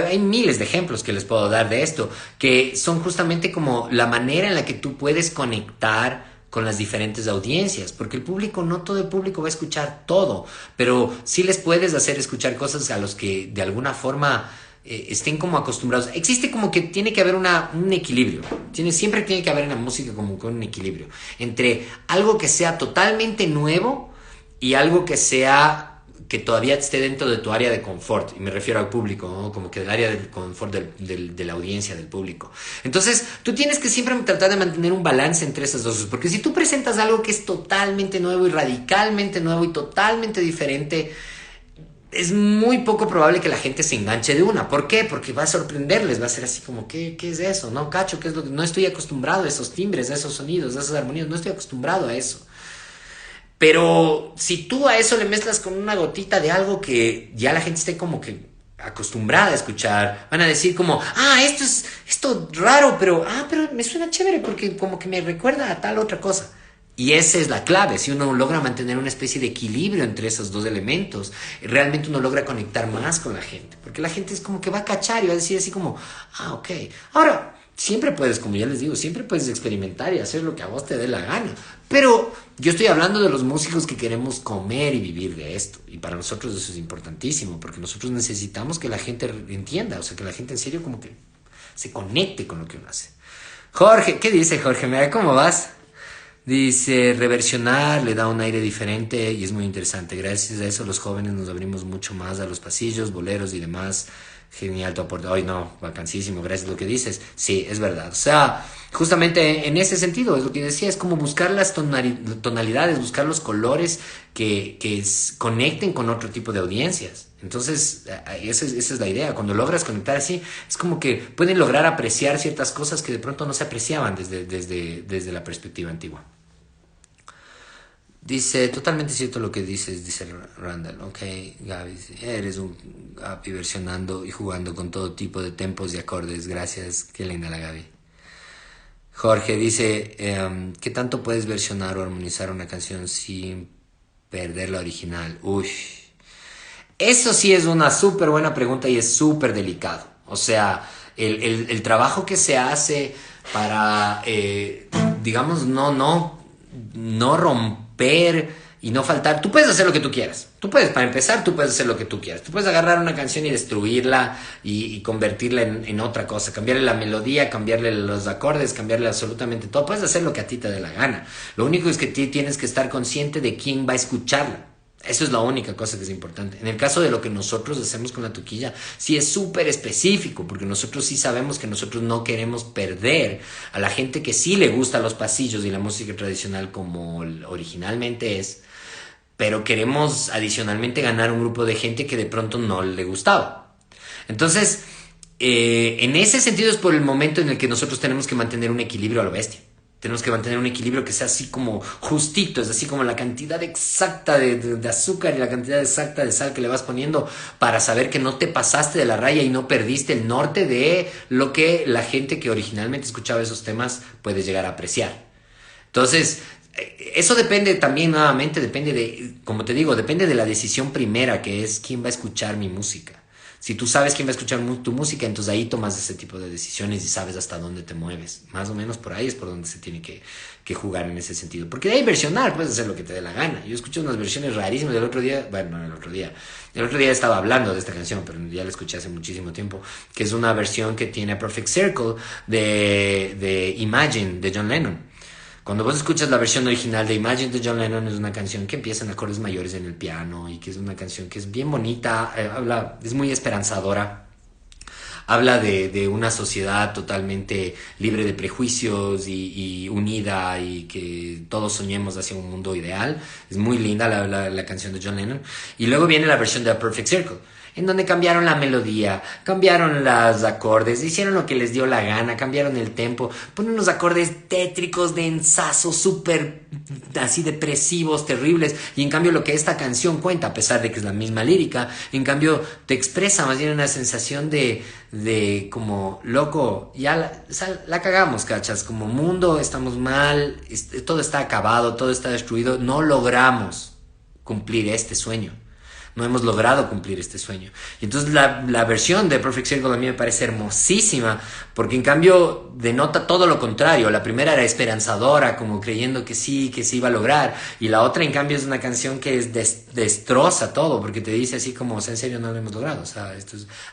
hay miles de ejemplos que les puedo dar de esto, que son justamente como la manera en la que tú puedes conectar con las diferentes audiencias, porque el público, no todo el público va a escuchar todo, pero sí les puedes hacer escuchar cosas a los que de alguna forma estén como acostumbrados. Existe como que tiene que haber un equilibrio. Siempre tiene que haber en la música como que un equilibrio entre algo que sea totalmente nuevo y algo que todavía esté dentro de tu área de confort. Y me refiero al público, ¿no? Como que del área de confort de la audiencia, del público. Entonces, tú tienes que siempre tratar de mantener un balance entre esas dos. Porque si tú presentas algo que es totalmente nuevo y radicalmente nuevo y totalmente diferente, es muy poco probable que la gente se enganche de una. ¿Por qué? Porque va a sorprenderles, va a ser así como, ¿qué es eso? No, cacho, ¿qué es lo que...? No estoy acostumbrado a esos timbres, a esos sonidos, a esas armonías, no estoy acostumbrado a eso. Pero si tú a eso le mezclas con una gotita de algo que ya la gente esté como que acostumbrada a escuchar, van a decir como, esto raro, pero me suena chévere porque como que me recuerda a tal otra cosa. Y esa es la clave. Si uno logra mantener una especie de equilibrio entre esos dos elementos, realmente uno logra conectar más con la gente. Porque la gente es como que va a cachar y va a decir así como, ok. Ahora, siempre puedes, como ya les digo, siempre puedes experimentar y hacer lo que a vos te dé la gana. Pero yo estoy hablando de los músicos que queremos comer y vivir de esto. Y para nosotros eso es importantísimo, porque nosotros necesitamos que la gente entienda, o sea, que la gente en serio como que se conecte con lo que uno hace. Jorge, ¿qué dice Jorge? Mira, ¿cómo vas? Dice, reversionar le da un aire diferente y es muy interesante. Gracias a eso los jóvenes nos abrimos mucho más a los pasillos, boleros y demás. Genial tu aporte. Ay, no, vacancísimo, gracias a lo que dices. Sí, es verdad. O sea, justamente en ese sentido, es lo que decía, es como buscar las tonalidades, buscar los colores que conecten con otro tipo de audiencias. Entonces, esa es la idea. Cuando logras conectar así, es como que pueden lograr apreciar ciertas cosas que de pronto no se apreciaban desde la perspectiva antigua. Dice, totalmente cierto lo que dices, dice Randall. Ok, Gaby, eres un Gaby versionando y jugando con todo tipo de tempos y acordes. Gracias, qué linda la Gaby. Jorge dice, ¿qué tanto puedes versionar o armonizar una canción sin perder la original? Uy, eso sí es una súper buena pregunta y es súper delicado. O sea, el trabajo que se hace para, digamos, no romper y no faltar. Tú puedes hacer lo que tú quieras. Para empezar, tú puedes hacer lo que tú quieras. Tú puedes agarrar una canción y destruirla y convertirla en otra cosa. Cambiarle la melodía, cambiarle los acordes, cambiarle absolutamente todo. Puedes hacer lo que a ti te dé la gana. Lo único es que tienes que estar consciente de quién va a escucharla. Eso es la única cosa que es importante. En el caso de lo que nosotros hacemos con la toquilla, sí es súper específico, porque nosotros sí sabemos que nosotros no queremos perder a la gente que sí le gusta los pasillos y la música tradicional como originalmente es, pero queremos adicionalmente ganar un grupo de gente que de pronto no le gustaba. Entonces, en ese sentido es por el momento en el que nosotros tenemos que mantener un equilibrio a lo bestia. Tenemos que mantener un equilibrio que sea así como justito, es así como la cantidad exacta de azúcar y la cantidad exacta de sal que le vas poniendo para saber que no te pasaste de la raya y no perdiste el norte de lo que la gente que originalmente escuchaba esos temas puede llegar a apreciar. Entonces, eso depende también, nuevamente, depende de, como te digo, depende de la decisión primera, que es quién va a escuchar mi música. Si tú sabes quién va a escuchar tu música, entonces ahí tomas ese tipo de decisiones y sabes hasta dónde te mueves. Más o menos por ahí es por donde se tiene que jugar en ese sentido. Porque de ahí versionar, puedes hacer lo que te dé la gana. Yo escuché unas versiones rarísimas el otro día estaba hablando de esta canción, pero ya la escuché hace muchísimo tiempo, que es una versión que tiene Perfect Circle de Imagine, de John Lennon. Cuando vos escuchas la versión original de Imagine de John Lennon, es una canción que empieza en acordes mayores en el piano y que es una canción que es bien bonita, es muy esperanzadora. habla de una sociedad totalmente libre de prejuicios y unida y que todos soñemos hacia un mundo ideal. Es muy linda la canción de John Lennon. Y luego viene la versión de A Perfect Circle, en donde cambiaron la melodía, cambiaron los acordes, hicieron lo que les dio la gana, cambiaron el tempo, ponen unos acordes tétricos, densazos, súper así depresivos, terribles, y en cambio lo que esta canción cuenta, a pesar de que es la misma lírica, en cambio te expresa más bien una sensación de como, loco, ya la cagamos, cachas, como mundo, estamos mal, todo está acabado, todo está destruido, no logramos cumplir este sueño. No hemos logrado cumplir este sueño. Y entonces la versión de Perfect Circle a mí me parece hermosísima, porque en cambio denota todo lo contrario. La primera era esperanzadora, como creyendo que sí iba a lograr. Y la otra, en cambio, es una canción que destroza todo, porque te dice así como, o sea, en serio no lo hemos logrado. O sea,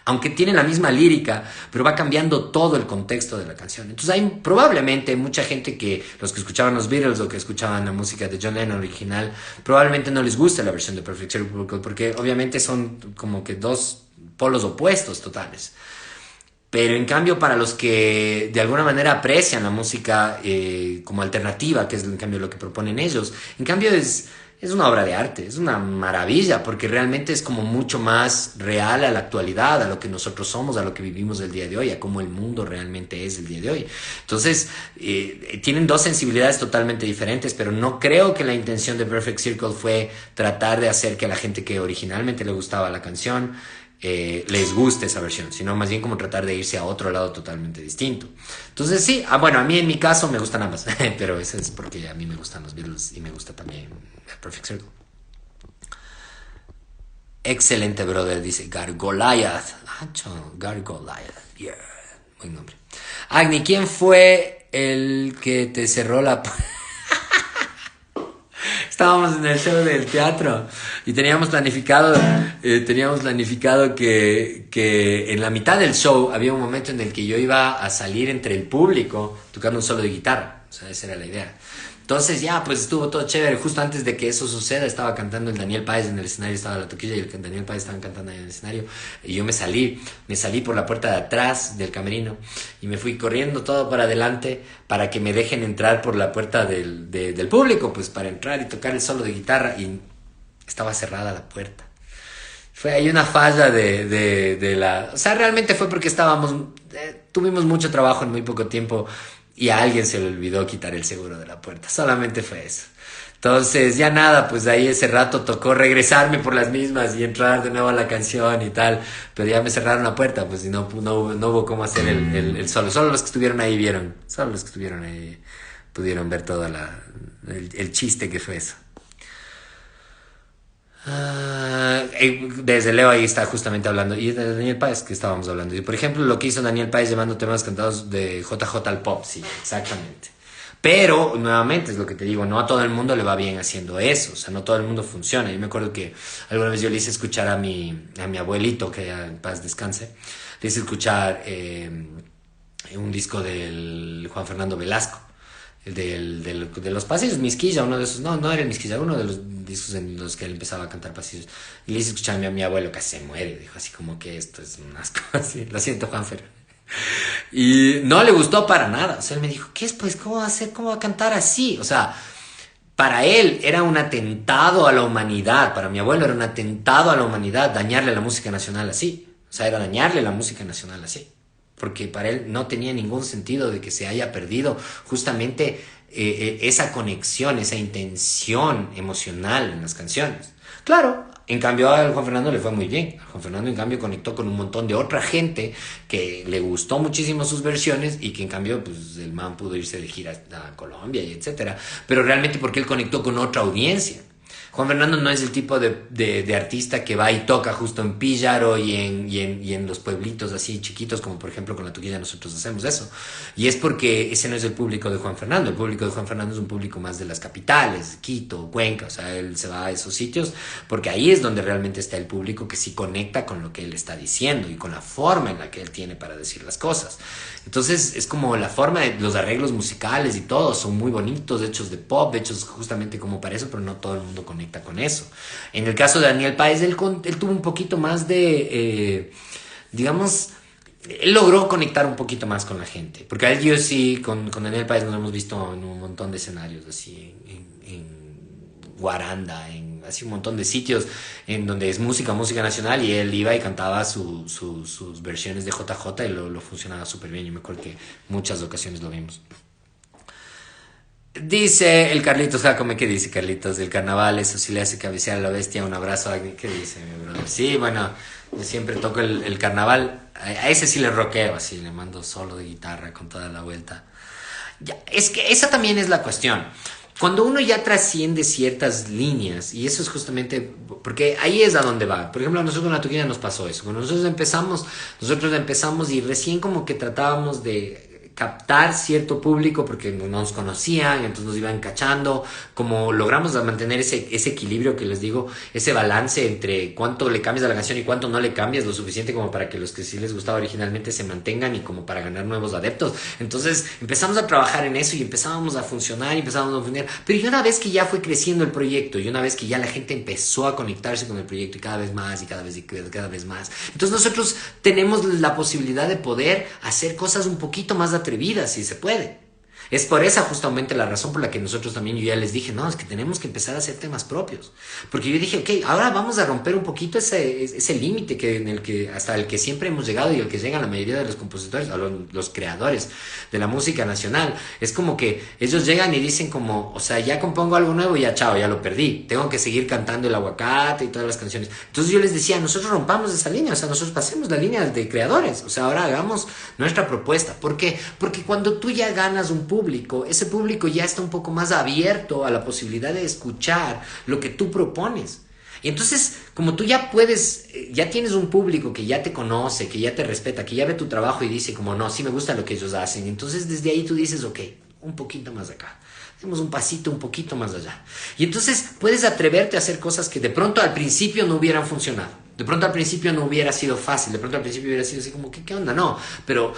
aunque tiene la misma lírica, pero va cambiando todo el contexto de la canción. Entonces hay probablemente mucha gente los que escuchaban los Beatles o que escuchaban la música de John Lennon original, probablemente no les guste la versión de Perfect Circle, porque obviamente son como que dos polos opuestos totales. Pero en cambio, para los que de alguna manera aprecian la música como alternativa, que es en cambio lo que proponen ellos, en cambio es una obra de arte, es una maravilla, porque realmente es como mucho más real a la actualidad, a lo que nosotros somos, a lo que vivimos el día de hoy, a cómo el mundo realmente es el día de hoy. Entonces, tienen dos sensibilidades totalmente diferentes, pero no creo que la intención de Perfect Circle fue tratar de hacer que a la gente que originalmente le gustaba la canción les guste esa versión, sino más bien como tratar de irse a otro lado totalmente distinto. Entonces sí, bueno, a mí en mi caso me gustan ambas, pero eso es porque a mí me gustan los Beatles y me gusta también Perfect Circle. Excelente, brother, dice Gargoliath. Gargoliath, yeah, buen nombre. Agni, ¿quién fue el que te cerró la Estábamos en el show del teatro y teníamos planificado que en la mitad del show había un momento en el que yo iba a salir entre el público tocando un solo de guitarra. O sea, esa era la idea. Entonces ya, pues estuvo todo chévere. Justo antes de que eso suceda, estaba cantando el Daniel Páez en el escenario, estaba la Toquilla y el Daniel Páez estaban cantando ahí en el escenario. Y yo me salí por la puerta de atrás del camerino y me fui corriendo todo para adelante para que me dejen entrar por la puerta del público, pues para entrar y tocar el solo de guitarra, y estaba cerrada la puerta. Fue ahí una falla de la... O sea, realmente fue porque tuvimos mucho trabajo en muy poco tiempo y a alguien se le olvidó quitar el seguro de la puerta. Solamente fue eso. Entonces, ya nada, pues ahí ese rato tocó regresarme por las mismas y entrar de nuevo a la canción y tal. Pero ya me cerraron la puerta, pues y no hubo cómo hacer el solo. Solo los que estuvieron ahí vieron. Solo los que estuvieron ahí pudieron ver todo el chiste que fue eso. Desde Leo ahí está justamente hablando, y de Daniel Páez que estábamos hablando, y por ejemplo lo que hizo Daniel Páez llevando temas cantados de JJ al pop, sí, exactamente. Pero nuevamente es lo que te digo, no a todo el mundo le va bien haciendo eso, o sea, no todo el mundo funciona. Yo me acuerdo que alguna vez yo le hice escuchar a mi abuelito, que en paz descanse, le hice escuchar un disco del Juan Fernando Velasco, de los pasillos, Misquilla, uno de esos, no era el Misquilla, uno de los discos en los que él empezaba a cantar pasillos. Y le hice escuchar a mi abuelo, casi se muere, dijo así como que esto es un asco, así, lo siento, Juanfer. Y no le gustó para nada, o sea, él me dijo, ¿qué es pues? ¿Cómo va a ser? ¿Cómo va a cantar así? O sea, para él era un atentado a la humanidad, para mi abuelo era un atentado a la humanidad dañarle la música nacional así, o sea, era dañarle la música nacional así, porque para él no tenía ningún sentido de que se haya perdido justamente esa conexión, esa intención emocional en las canciones. Claro, en cambio a Juan Fernando le fue muy bien. Juan Fernando en cambio conectó con un montón de otra gente que le gustó muchísimo sus versiones y que en cambio pues el man pudo irse de gira a Colombia y etcétera. Pero realmente porque él conectó con otra audiencia. Juan Fernando no es el tipo de artista que va y toca justo en Píllaro y en los pueblitos así chiquitos, como por ejemplo con la Toquilla nosotros hacemos eso. Y es porque ese no es el público de Juan Fernando. El público de Juan Fernando es un público más de las capitales, Quito, Cuenca. O sea, él se va a esos sitios porque ahí es donde realmente está el público que sí conecta con lo que él está diciendo y con la forma en la que él tiene para decir las cosas. Entonces es como la forma de los arreglos musicales y todo son muy bonitos, hechos de pop, hechos justamente como para eso, pero no todo el mundo conecta con eso. En el caso de Daniel Páez, él tuvo un poquito más de, digamos, él logró conectar un poquito más con la gente. Porque a él yo sí, con Daniel Páez nos hemos visto en un montón de escenarios, así, en Guaranda, en así un montón de sitios en donde es música nacional y él iba y cantaba sus versiones de JJ y lo funcionaba súper bien. Yo me acuerdo que muchas ocasiones lo vimos. Dice el Carlitos Jacome, ¿qué dice Carlitos? Del carnaval, eso sí le hace cabecear a la bestia, un abrazo a alguien. ¿Qué dice, mi brother? Sí, bueno, yo siempre toco el carnaval, a ese sí le roqueo, así, le mando solo de guitarra con toda la vuelta. Ya, es que esa también es la cuestión. Cuando uno ya trasciende ciertas líneas, y eso es justamente, porque ahí es a donde va. Por ejemplo, a nosotros en la Tuquina nos pasó eso. Cuando nosotros empezamos y recién como que tratábamos de captar cierto público porque no nos conocían, entonces nos iban cachando, como logramos mantener ese equilibrio que les digo, ese balance entre cuánto le cambias a la canción y cuánto no le cambias, lo suficiente como para que los que sí les gustaba originalmente se mantengan y como para ganar nuevos adeptos. Entonces empezamos a trabajar en eso y empezábamos a funcionar y empezábamos a funcionar, pero y una vez que ya fue creciendo el proyecto y una vez que ya la gente empezó a conectarse con el proyecto y cada vez más y cada vez más, entonces nosotros tenemos la posibilidad de poder hacer cosas un poquito más atrevidas, si se puede. Es por esa justamente la razón por la que nosotros también, yo ya les dije, no, es que tenemos que empezar a hacer temas propios. Porque yo dije, ok, ahora vamos a romper un poquito ese límite en el que, hasta el que siempre hemos llegado y el que llegan la mayoría de los compositores, los creadores de la música nacional. Es como que ellos llegan y dicen como, o sea, ya compongo algo nuevo y ya chao, ya lo perdí. Tengo que seguir cantando El Aguacate y todas las canciones. Entonces yo les decía, nosotros rompamos esa línea, o sea, nosotros pasemos la línea de creadores. O sea, ahora hagamos nuestra propuesta. ¿Por qué? Porque cuando tú ya ganas un público, ese público ya está un poco más abierto a la posibilidad de escuchar lo que tú propones. Y entonces, como tú ya puedes, ya tienes un público que ya te conoce, que ya te respeta, que ya ve tu trabajo y dice como, no, sí me gusta lo que ellos hacen. Entonces, desde ahí tú dices, ok, un poquito más acá. Hacemos un pasito un poquito más allá. Y entonces puedes atreverte a hacer cosas que de pronto al principio no hubieran funcionado. De pronto al principio no hubiera sido fácil, de pronto al principio hubiera sido así como, ¿qué onda? No, pero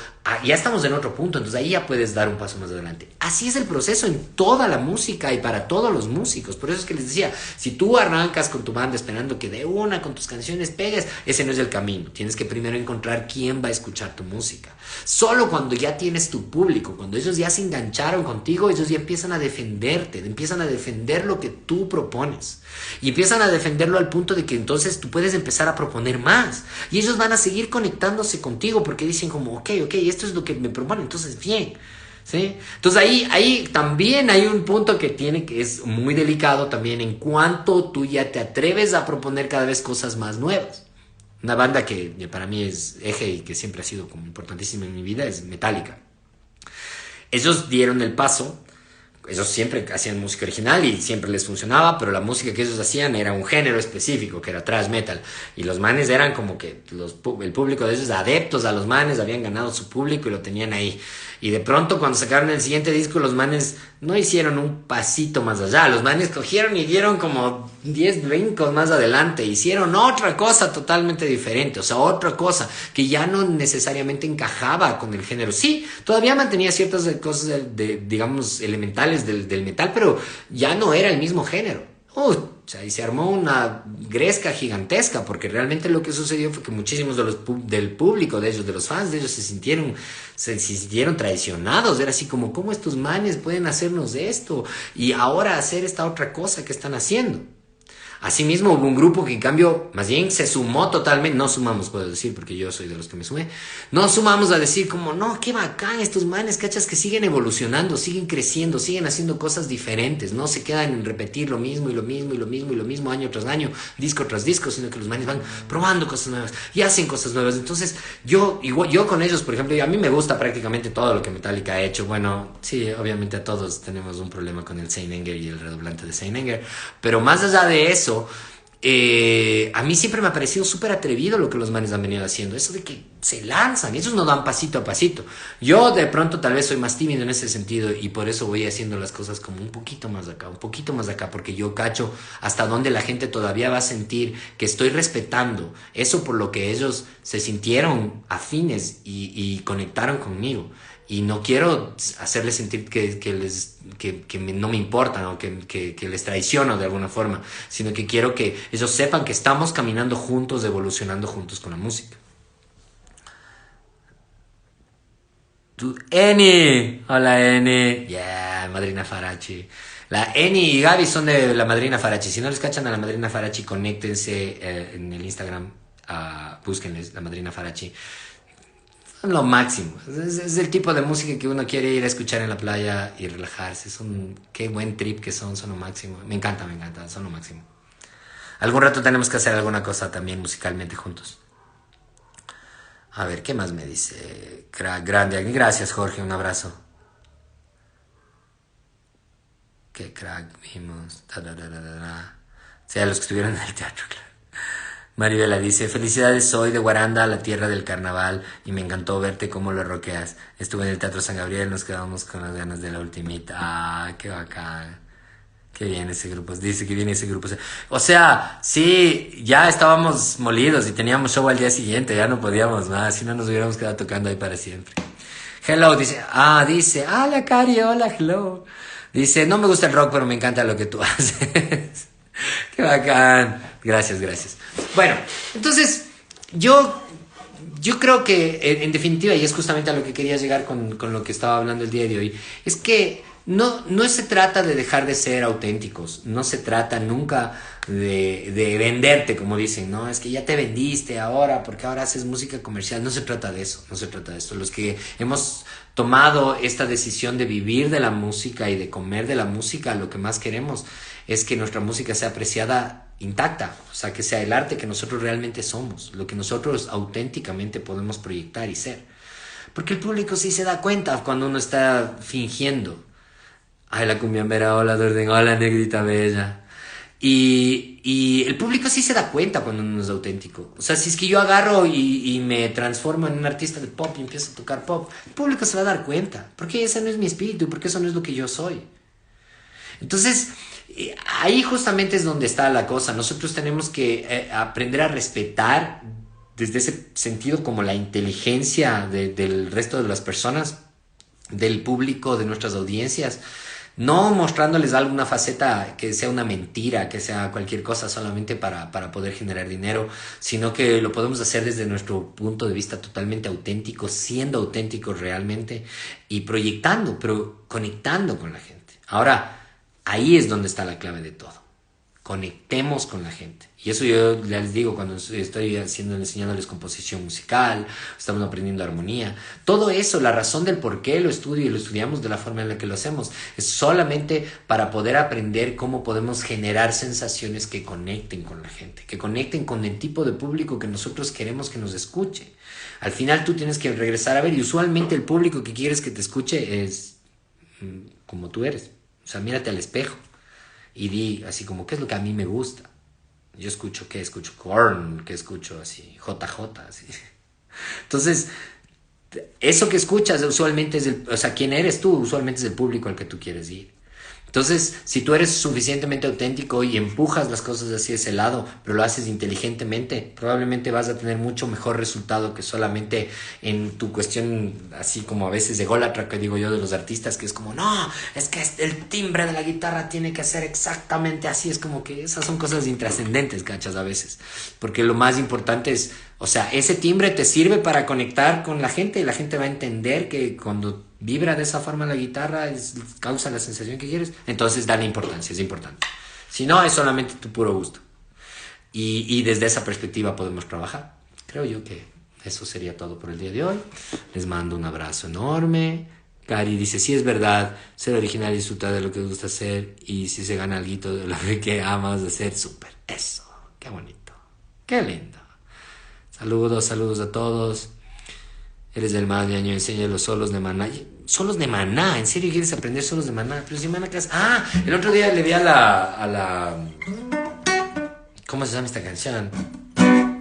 ya estamos en otro punto, entonces ahí ya puedes dar un paso más adelante. Así es el proceso en toda la música y para todos los músicos. Por eso es que les decía, si tú arrancas con tu banda esperando que de una con tus canciones pegues, ese no es el camino. Tienes que primero encontrar quién va a escuchar tu música. Solo cuando ya tienes tu público, cuando ellos ya se engancharon contigo, ellos ya empiezan a defenderte, empiezan a defender lo que tú propones. Y empiezan a defenderlo al punto de que entonces tú puedes empezar a proponer más. Y ellos van a seguir conectándose contigo porque dicen como, ok, esto es lo que me proponen, entonces bien. ¿Sí? Entonces ahí también hay un punto que es muy delicado también en cuanto tú ya te atreves a proponer cada vez cosas más nuevas. Una banda que para mí es eje y que siempre ha sido como importantísima en mi vida es Metallica. Ellos dieron el paso. Ellos siempre hacían música original y siempre les funcionaba, pero la música que ellos hacían era un género específico, que era thrash metal. Y los manes eran como que el público de ellos, adeptos a los manes, habían ganado su público y lo tenían ahí. Y de pronto cuando sacaron el siguiente disco, los manes no hicieron un pasito más allá. Los manes cogieron y dieron como 10 brincos más adelante. Hicieron otra cosa totalmente diferente. O sea, otra cosa que ya no necesariamente encajaba con el género. Sí, todavía mantenía ciertas cosas, digamos, elementales del metal, pero ya no era el mismo género. O sea, y se armó una gresca gigantesca, porque realmente lo que sucedió fue que muchísimos del público de ellos, de los fans de ellos, se sintieron traicionados. Era así como, ¿cómo estos manes pueden hacernos esto? Y ahora hacer esta otra cosa que están haciendo. Asimismo, hubo un grupo que en cambio, más bien se sumó totalmente, no sumamos, puedo decir, porque yo soy de los que me sumé, no sumamos a decir como, no, qué bacán estos manes, cachas, que siguen evolucionando, siguen creciendo, siguen haciendo cosas diferentes, no se quedan en repetir lo mismo y lo mismo y lo mismo y lo mismo año tras año, disco tras disco, sino que los manes van probando cosas nuevas y hacen cosas nuevas. Entonces, yo con ellos, por ejemplo, a mí me gusta prácticamente todo lo que Metallica ha hecho. Bueno, sí, obviamente a todos tenemos un problema con el Seinenger y el redoblante de Seinenger, pero más allá de eso, a mí siempre me ha parecido súper atrevido lo que los manes han venido haciendo. Eso de que se lanzan, ellos no dan pasito a pasito. Yo de pronto tal vez soy más tímido en ese sentido y por eso voy haciendo las cosas como un poquito más acá, porque yo cacho hasta dónde la gente todavía va a sentir que estoy respetando eso por lo que ellos se sintieron afines y conectaron conmigo. Y no quiero hacerles sentir no me importan o que les traiciono de alguna forma, sino que quiero que ellos sepan que estamos caminando juntos, evolucionando juntos con la música. Eni. Hola, Eni. Yeah, Madrina Farachi. La Eni y Gaby son de la Madrina Farachi. Si no les cachan a la Madrina Farachi, conéctense en el Instagram. Búsquenles la Madrina Farachi. Son lo máximo. Es el tipo de música que uno quiere ir a escuchar en la playa y relajarse. Qué buen trip que son lo máximo. Me encanta, son lo máximo. Algún rato tenemos que hacer alguna cosa también musicalmente juntos. A ver, ¿qué más me dice? Crack, grande. Gracias, Jorge. Un abrazo. Qué crack vimos. Sí, a los que estuvieron en el teatro, claro. Maribela dice, felicidades, soy de Guaranda, la tierra del carnaval, y me encantó verte cómo lo rockeas. Estuve en el Teatro San Gabriel, nos quedamos con las ganas de la ultimita. Ah, qué bacán. Qué bien ese grupo. Dice que viene ese grupo. O sea, sí, ya estábamos molidos y teníamos show al día siguiente, ya no podíamos más, si no nos hubiéramos quedado tocando ahí para siempre. Hello, dice, hola Cari, hola, hello. Dice, no me gusta el rock, pero me encanta lo que tú haces. Qué bacán. Gracias. Bueno, entonces, yo creo que, en definitiva, y es justamente a lo que quería llegar con lo que estaba hablando el día de hoy, es que no se trata de dejar de ser auténticos, no se trata nunca de venderte, como dicen, ¿no? Es que ya te vendiste ahora, porque ahora haces música comercial. No se trata de eso. Los que hemos tomado esta decisión de vivir de la música y de comer de la música, lo que más queremos es que nuestra música sea apreciada intacta, o sea, que sea el arte que nosotros realmente somos, lo que nosotros auténticamente podemos proyectar y ser. Porque el público sí se da cuenta cuando uno está fingiendo. Ay, la cumbiambera, hola, Dorden, hola, negrita bella. Y el público sí se da cuenta cuando uno es auténtico. O sea, si es que yo agarro y me transformo en un artista de pop y empiezo a tocar pop, el público se va a dar cuenta. Porque ese no es mi espíritu, porque eso no es lo que yo soy. Entonces, ahí justamente es donde está la cosa. Nosotros tenemos que aprender a respetar desde ese sentido como la inteligencia del resto de las personas, del público, de nuestras audiencias. No mostrándoles alguna faceta que sea una mentira, que sea cualquier cosa solamente para poder generar dinero, sino que lo podemos hacer desde nuestro punto de vista totalmente auténtico, siendo auténticos realmente y proyectando, pero conectando con la gente. Ahora, ahí es donde está la clave de todo. Conectemos con la gente. Y eso yo les digo cuando estoy enseñándoles composición musical, estamos aprendiendo armonía. Todo eso, la razón del por qué lo estudio y lo estudiamos de la forma en la que lo hacemos, es solamente para poder aprender cómo podemos generar sensaciones que conecten con la gente, que conecten con el tipo de público que nosotros queremos que nos escuche. Al final tú tienes que regresar a ver, y usualmente el público que quieres que te escuche es como tú eres. O sea, mírate al espejo y di así como, ¿qué es lo que a mí me gusta? Yo escucho, ¿qué? Escucho Korn, ¿qué escucho? Así, JJ, así. Entonces, eso que escuchas usualmente es o sea, ¿quién eres tú? Usualmente es el público al que tú quieres ir. Entonces, si tú eres suficientemente auténtico y empujas las cosas hacia ese lado, pero lo haces inteligentemente, probablemente vas a tener mucho mejor resultado que solamente en tu cuestión, así como a veces de ególatra, que digo yo, de los artistas, que es como, no, es que el timbre de la guitarra tiene que ser exactamente así. Es como que esas son cosas intrascendentes, ¿cachas? A veces. Porque lo más importante es, o sea, ese timbre te sirve para conectar con la gente y la gente va a entender que cuando vibra de esa forma la guitarra, causa la sensación que quieres, entonces dale importancia, es importante. Si no, es solamente tu puro gusto. Y desde esa perspectiva podemos trabajar. Creo yo que eso sería todo por el día de hoy. Les mando un abrazo enorme. Cari dice, sí es verdad, ser original y disfrutar de lo que gusta hacer, y si se gana algo de lo que amas hacer, súper. Eso, qué bonito, qué lindo. Saludos a todos. Eres del mal, ñaño, enseña los solos de Maná. Solos de Maná, ¿en serio quieres aprender solos de Maná? Pero si Maná, ¿qué hace? Ah, el otro día le vi a la... ¿Cómo se llama esta canción?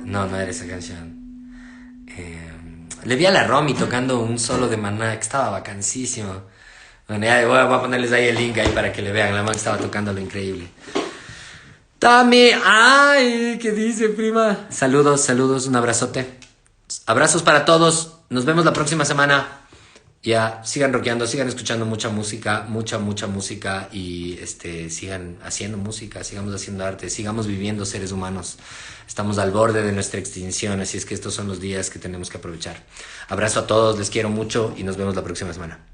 No era esa canción. Le vi a la Romy tocando un solo de Maná, que estaba vacancísimo. Bueno, ya voy a ponerles ahí el link ahí para que le vean. La man estaba tocando lo increíble. Tami, ay, ¿qué dice, prima? Saludos, un abrazote. Abrazos para todos. Nos vemos la próxima semana. Ya, sigan rockeando, sigan escuchando mucha música y sigan haciendo música, sigamos haciendo arte, sigamos viviendo seres humanos. Estamos al borde de nuestra extinción, así es que estos son los días que tenemos que aprovechar. Abrazo a todos, les quiero mucho y nos vemos la próxima semana.